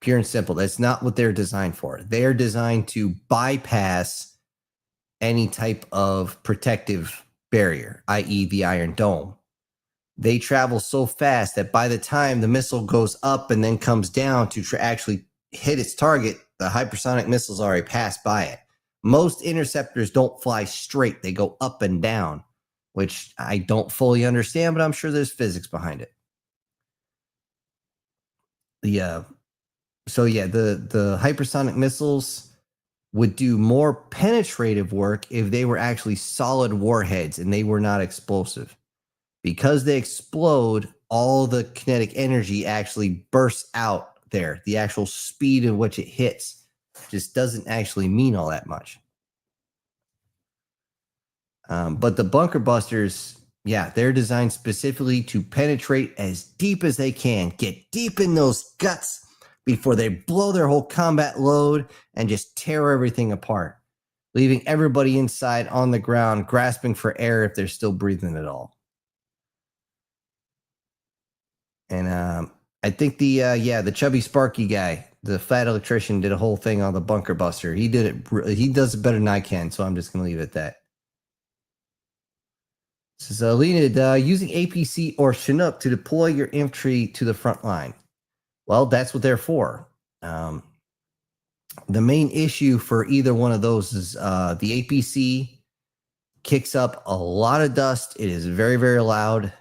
Pure and simple. That's not what they're designed for. They are designed to bypass any type of protective barrier, i.e., the Iron Dome. They travel so fast that by the time the missile goes up and then comes down to actually hit its target, the hypersonic missiles already passed by it. Most interceptors don't fly straight. They go up and down, which I don't fully understand, but I'm sure there's physics behind it. The hypersonic missiles would do more penetrative work if they were actually solid warheads and they were not explosive. Because they explode, all the kinetic energy actually bursts out there. The actual speed in which it hits just doesn't actually mean all that much. But the bunker busters, yeah, they're designed specifically to penetrate as deep as they can, get deep in those guts before they blow their whole combat load and just tear everything apart, leaving everybody inside on the ground grasping for air if they're still breathing at all. And I think the chubby Sparky guy, the fat electrician, did a whole thing on the bunker buster. He did it. He does it better than I can, so I'm just going to leave it at that. This is Leonid, using APC or Chinook to deploy your infantry to the front line. Well, that's what they're for. The main issue for either one of those is the APC kicks up a lot of dust. It is very, very loud.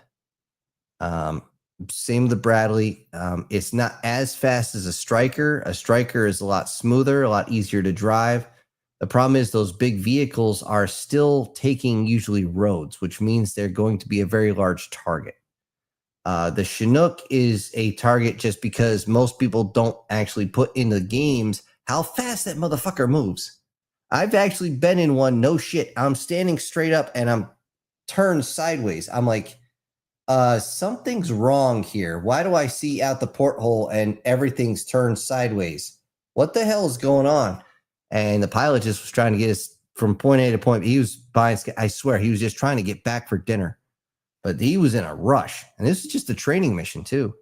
Same with the Bradley. It's not as fast as a Striker. A Striker is a lot smoother, a lot easier to drive. The problem is those big vehicles are still taking usually roads, which means they're going to be a very large target. The Chinook is a target just because most people don't actually put in the games how fast that motherfucker moves. I've actually been in one, no shit. I'm standing straight up and I'm turned sideways. I'm like, something's wrong here. Why do I see out the porthole and everything's turned sideways? What the hell is going on? And the pilot just was trying to get us from point A to point B. He was buying, I swear, he was just trying to get back for dinner. But he was in a rush. And this is just a training mission, too.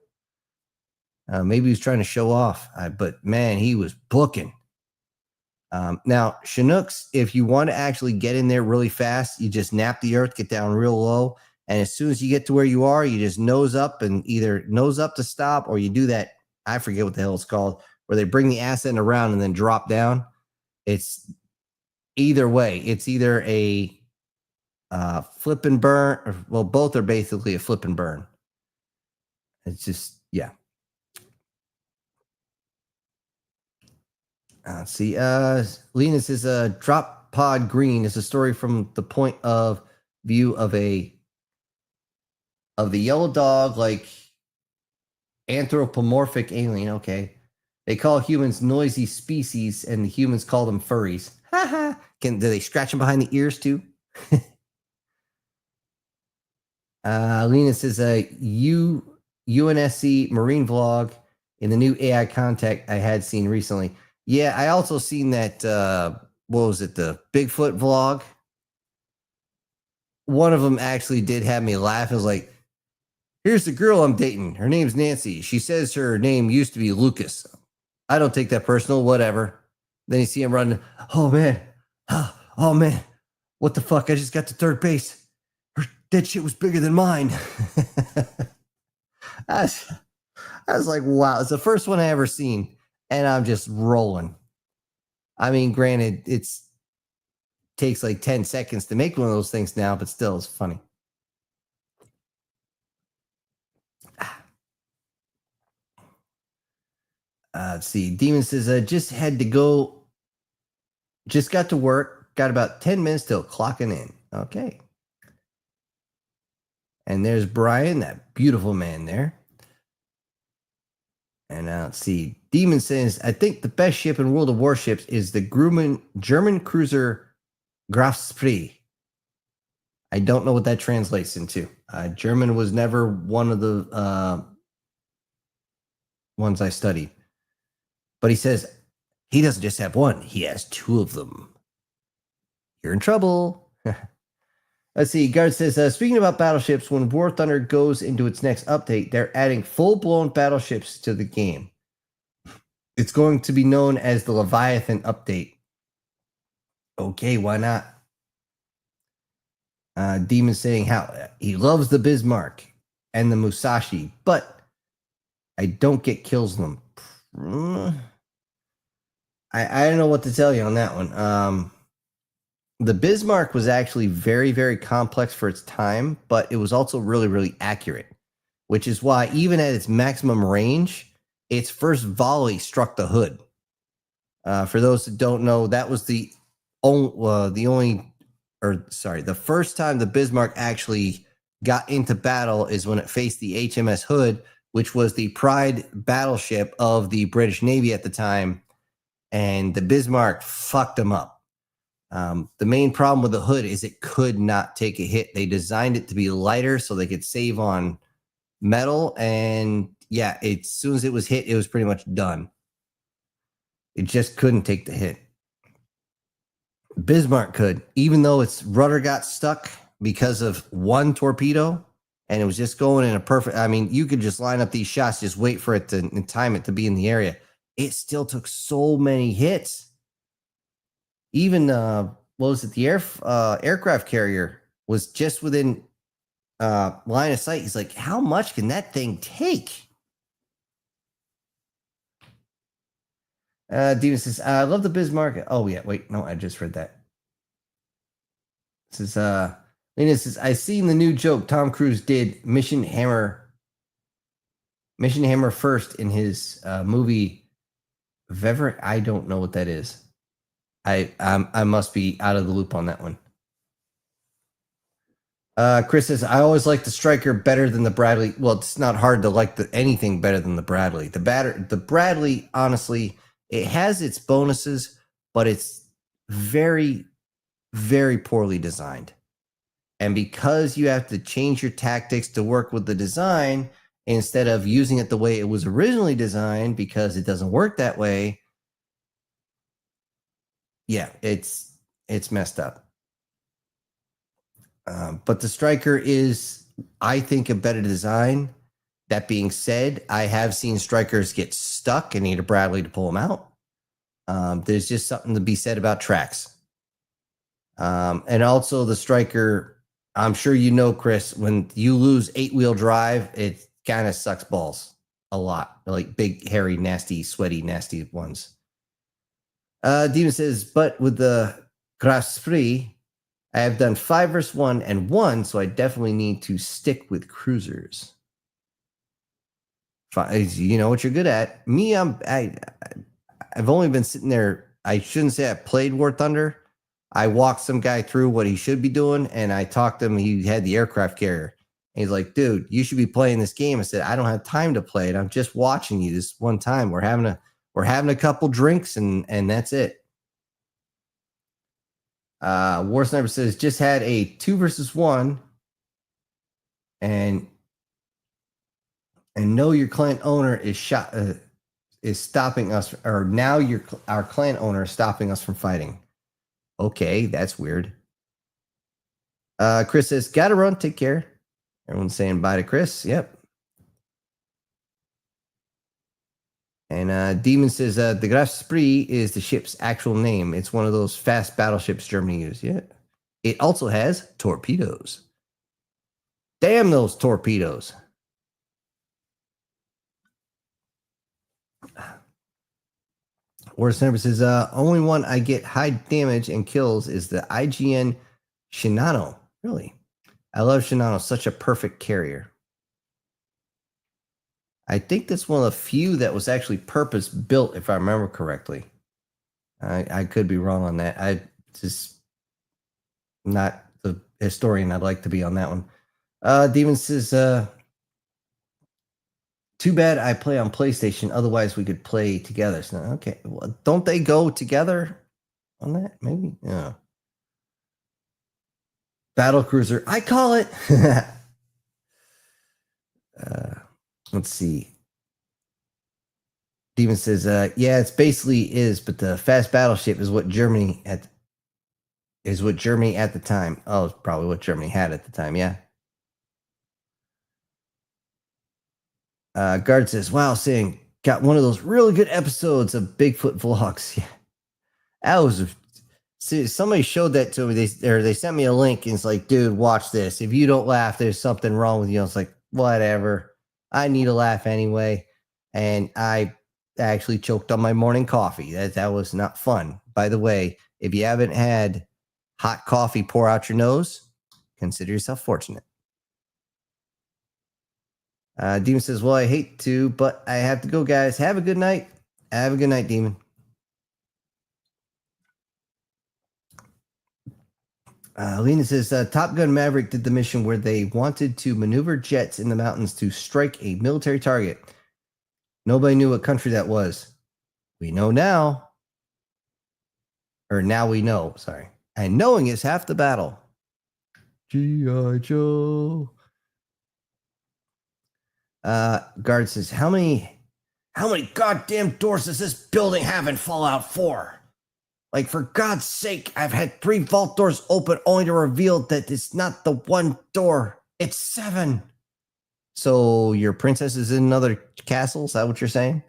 Maybe he was trying to show off. But, man, he was booking. Now, Chinooks, if you want to actually get in there really fast, you just nap the earth, get down real low. And as soon as you get to where you are, you just nose up and either nose up to stop or you do that, I forget what the hell it's called, where they bring the ascent around and then drop down. It's either way. It's either a flip and burn, or, well, both are basically a flip and burn. It's just, yeah. Let's see. Lena says, Drop Pod Green is a story from the point of view of the yellow dog, like anthropomorphic alien. Okay. They call humans noisy species and the humans call them furries. Haha. Do they scratch them behind the ears too? Lena says, UNSC Marine vlog in the new AI contact I had seen recently. Yeah, I also seen that, what was it, the Bigfoot vlog? One of them actually did have me laugh. It was like, here's the girl I'm dating. Her name's Nancy. She says her name used to be Lucas. I don't take that personal, whatever. Then you see him running. Oh, man. Oh, man. What the fuck? I just got to third base. That shit was bigger than mine. I was like, wow. It's the first one I ever seen. And I'm just rolling. I mean, granted, it's takes like 10 seconds to make one of those things now, but still, it's funny. Let's see. Demon says, just had to go. Just got to work. Got about 10 minutes till clocking in. Okay. And there's Brian, that beautiful man there. And let's see. Demon says, I think the best ship in World of Warships is the German cruiser Grafspee. I don't know what that translates into. German was never one of the ones I studied. But he says he doesn't just have one, he has two of them. You're in trouble. Let's see. Guard says, speaking about battleships, when War Thunder goes into its next update, they're adding full-blown battleships to the game. It's going to be known as the Leviathan update. Okay, why not? Demon saying how he loves the Bismarck and the Musashi, but I don't get kills on them. I don't know what to tell you on that one. The Bismarck was actually very, very complex for its time, but it was also really, really accurate, which is why even at its maximum range, its first volley struck the hood. For those that don't know, that was the first time the Bismarck actually got into battle is when it faced the HMS Hood, which was the pride battleship of the British Navy at the time, and the Bismarck fucked them up. The main problem with the Hood is it could not take a hit. They designed it to be lighter so they could save on metal, and yeah, as soon as it was hit, it was pretty much done. It just couldn't take the hit. Bismarck could, even though its rudder got stuck because of one torpedo, and it was just going in a perfect. I mean, you could just line up these shots, just wait for it to and time it to be in the area. It still took so many hits. Even what was it? The aircraft carrier was just within line of sight. He's like, how much can that thing take? Demon says, I love the Bismarck. Oh, yeah. Wait, no, I just read that. This is Lena says, I seen the new joke Tom Cruise did Mission Hammer first in his movie Vever. I don't know what that is. I must be out of the loop on that one. Chris says, I always like the Striker better than the Bradley. Well, it's not hard to like anything better than the Bradley. The Bradley, honestly, it has its bonuses, but it's very, very poorly designed. And because you have to change your tactics to work with the design, instead of using it the way it was originally designed, because it doesn't work that way, yeah, it's messed up. But the Striker is, I think, a better design. That being said, I have seen Strikers get stuck and need a Bradley to pull them out. There's just something to be said about tracks. And also the Striker, I'm sure you know, Chris, when you lose 8-wheel drive, it kind of sucks balls a lot. Like big, hairy, nasty, sweaty, nasty ones. Demon says, but with the Graspree, I have done 5 versus 1 and 1, so I definitely need to stick with cruisers. You know what you're good at. Me, I've only been sitting there. I shouldn't say I played War Thunder. I walked some guy through what he should be doing, and I talked to him. He had the aircraft carrier. And he's like, dude, you should be playing this game. I said, I don't have time to play it. I'm just watching you this one time. We're having a couple drinks, and that's it. War Sniper says, just had a 2 versus 1, and know your client owner is stopping us, or now our client owner is stopping us from fighting. Okay, that's weird. Chris says, gotta run, take care. Everyone's saying bye to Chris. Yep. And Demon says, the Graspree is the ship's actual name. It's one of those fast battleships Germany used. Yeah. It also has torpedoes. Damn those torpedoes. War Sniper says, only one I get high damage and kills is the IGN Shinano. Really? I love Shinano. Such a perfect carrier. I think that's one of the few that was actually purpose built, if I remember correctly. I could be wrong on that. I just not the historian I'd like to be on that one. Demon says, to Too bad I play on PlayStation. Otherwise, we could play together. So, okay. Well, don't they go together on that? Maybe. Yeah. Battle cruiser. I call it. Let's see. Demon says, yeah, it's basically is, but the fast battleship is what Germany at the time. Oh, it's probably what Germany had at the time, yeah. Guard says, wow, saying got one of those really good episodes of Bigfoot vlogs. Yeah. That was somebody showed that to me. They sent me a link and it's like, dude, watch this. If you don't laugh, there's something wrong with you. I was like, whatever. I need a laugh anyway. And I actually choked on my morning coffee. That was not fun. By the way, if you haven't had hot coffee pour out your nose, consider yourself fortunate. Demon says, well, I hate to, but I have to go, guys. Have a good night. Have a good night, Demon. Lena says, Top Gun Maverick did the mission where they wanted to maneuver jets in the mountains to strike a military target. Nobody knew what country that was. We know now. Or now we know, sorry. And knowing is half the battle. G.I. Joe. Guard says, how many goddamn doors does this building have in Fallout 4? Like, for God's sake, I've had 3 vault doors open only to reveal that it's not the one door. It's 7. So your princess is in another castle? Is that what you're saying?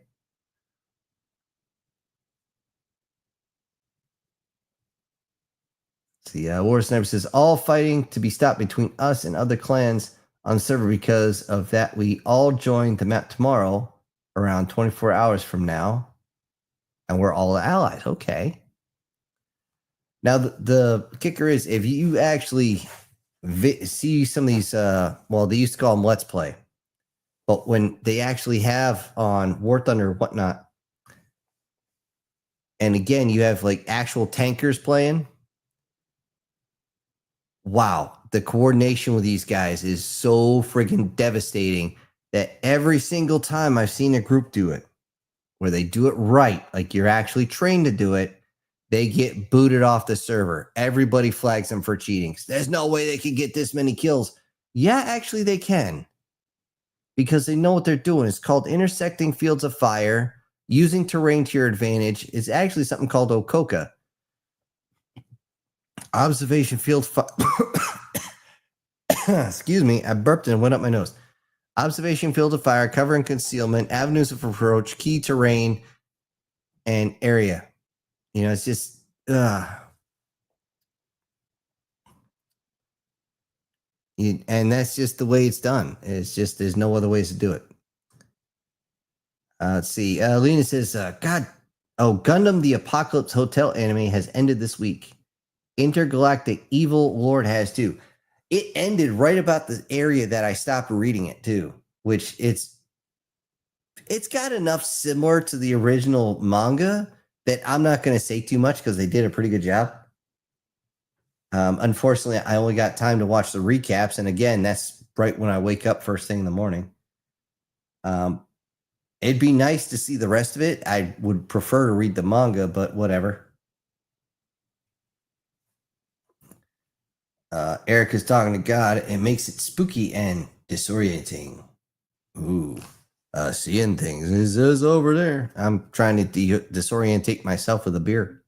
See, War Sniper says, all fighting to be stopped between us and other clans on the server because of that. We all join the map tomorrow around 24 hours from now. And we're all allies. Okay. Now, the kicker is if you actually see some of these, well, they used to call them Let's Play. But when they actually have on War Thunder and whatnot, and again, you have like actual tankers playing. Wow, the coordination with these guys is so friggin' devastating that every single time I've seen a group do it, where they do it right, like you're actually trained to do it, they get booted off the server. Everybody flags them for cheating. There's no way they can get this many kills. Yeah, actually they can. Because they know what they're doing. It's called intersecting fields of fire, using terrain to your advantage. It's actually something called Okoka. Observation field excuse me, I burped and went up my nose. Observation field of fire, cover and concealment, avenues of approach, key terrain, and area. You know, it's just and that's just the way it's done. It's just there's no other ways to do it. Let's see. Lena says, Gundam the Apocalypse Hotel anime has ended this week. Intergalactic Evil Lord has too. It ended right about the area that I stopped reading it too, which it's got enough similar to the original manga that I'm not going to say too much because they did a pretty good job. Unfortunately, I only got time to watch the recaps. And again, that's right when I wake up first thing in the morning. It'd be nice to see the rest of it. I would prefer to read the manga, but whatever. Eric is talking to God. It makes it spooky and disorienting. Ooh, seeing things is over there. I'm trying to disorientate myself with a beer.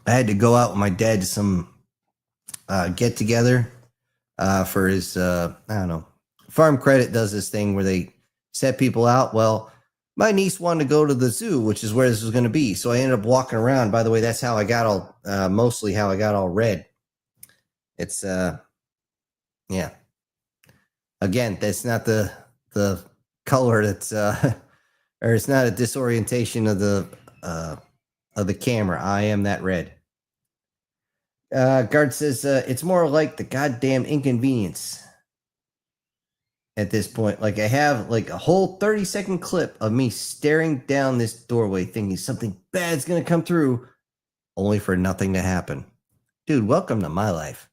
I had to go out with my dad to some get together for his I don't know. Farm Credit does this thing where they set people out. Well, my niece wanted to go to the zoo, which is where this was going to be. So I ended up walking around. By the way, that's how I got all mostly how I got all red. It's yeah. Again, that's not the color that's or it's not a disorientation of the camera. I am that red. Guard says it's more like the goddamn inconvenience at this point. Like I have like a whole 30-second clip of me staring down this doorway thinking something bad's gonna come through, only for nothing to happen. Dude, welcome to my life.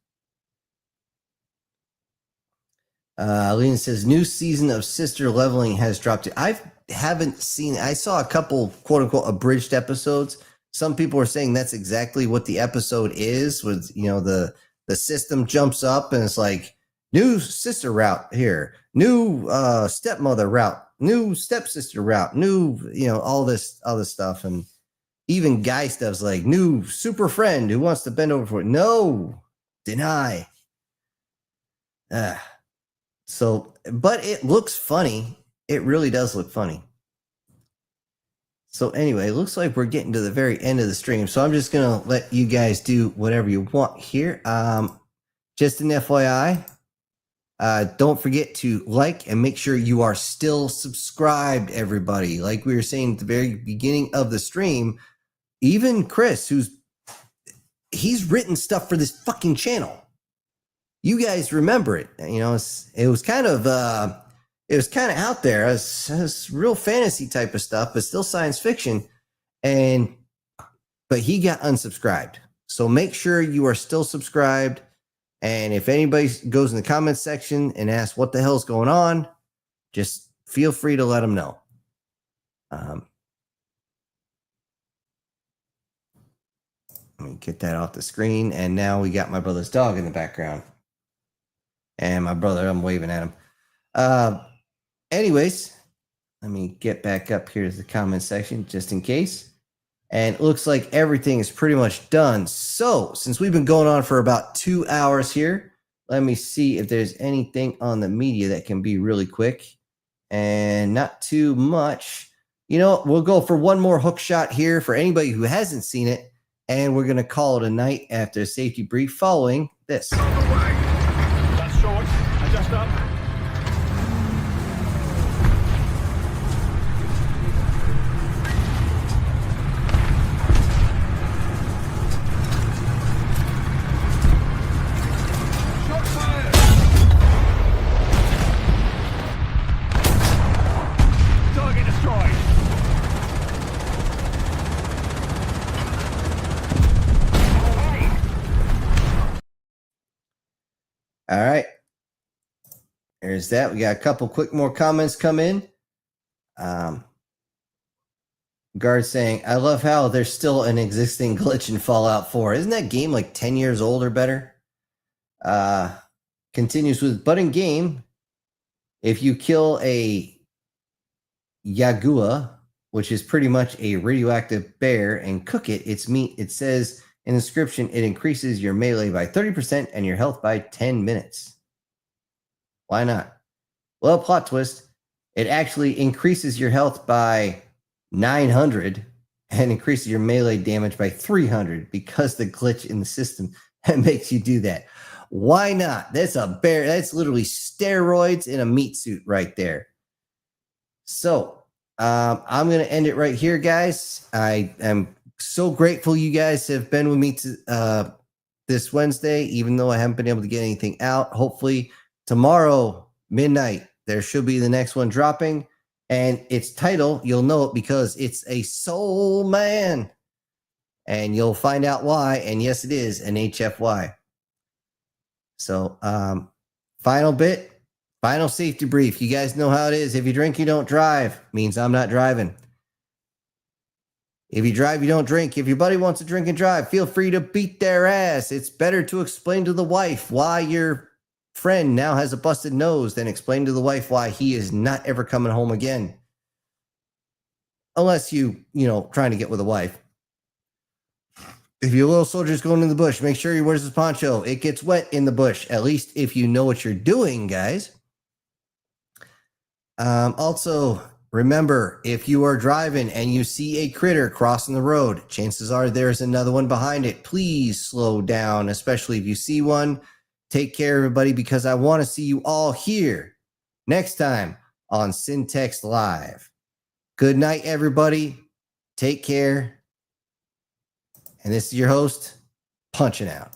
Lena says, new season of Sister Leveling has dropped. I haven't seen, I saw a couple quote unquote abridged episodes. Some people are saying that's exactly what the episode is, with, you know, the system jumps up and it's like, new sister route here, new stepmother route, new stepsister route, new, you know, all this other stuff. And even guy stuff's like, new super friend who wants to bend over for it. No, deny. So, but it looks funny. It really does look funny. So anyway, it looks like we're getting to the very end of the stream. So I'm just going to let you guys do whatever you want here. Just an FYI, don't forget to like and make sure you are still subscribed, everybody. Like we were saying at the very beginning of the stream, even Chris, he's written stuff for this fucking channel. You guys remember it. You know, it was kind of out there. It's real fantasy type of stuff, but still science fiction. But he got unsubscribed. So make sure you are still subscribed. And if anybody goes in the comments section and asks what the hell's going on, just feel free to let them know. Let me get that off the screen. And now we got my brother's dog in the background. And my brother, I'm waving at him. Anyways, let me get back up here to the comment section just in case. And it looks like everything is pretty much done. So since we've been going on for about 2 hours here, let me see if there's anything on the media that can be really quick and not too much. You know, we'll go for one more hook shot here for anybody who hasn't seen it. And we're going to call it a night after a safety brief following this. That's short. Adjust up. Shot fired. Target destroyed. All right. There's that. We got a couple quick more comments come in. Guard saying, I love how there's still an existing glitch in Fallout 4. Isn't that game like 10 years old or better? Continues with, but in game, if you kill a Yagua, which is pretty much a radioactive bear, and cook it, its meat, it says in the description, it increases your melee by 30% and your health by 10 minutes. Why not? Well, plot twist, it actually increases your health by 900 and increases your melee damage by 300 because the glitch in the system that makes you do that. Why not? That's a bear. That's literally steroids in a meat suit right there. So I'm going to end it right here, guys. I am so grateful you guys have been with me this Wednesday, even though I haven't been able to get anything out. Hopefully tomorrow, midnight, there should be the next one dropping. And its title, you'll know it because it's a Soul Man. And you'll find out why. And yes, it is an HFY. So final bit, final safety brief. You guys know how it is. If you drink, you don't drive. Means I'm not driving. If you drive, you don't drink. If your buddy wants to drink and drive, feel free to beat their ass. It's better to explain to the wife why your friend now has a busted nose than explain to the wife why he is not ever coming home again. Unless you know, trying to get with a wife. If your little soldier's going in the bush, make sure he wears his poncho. It gets wet in the bush, at least if you know what you're doing, guys. Also, remember, if you are driving and you see a critter crossing the road, chances are there's another one behind it. Please slow down, especially if you see one. Take care, everybody, because I want to see you all here next time on Syntex Live. Good night, everybody. Take care. And this is your host, punching out.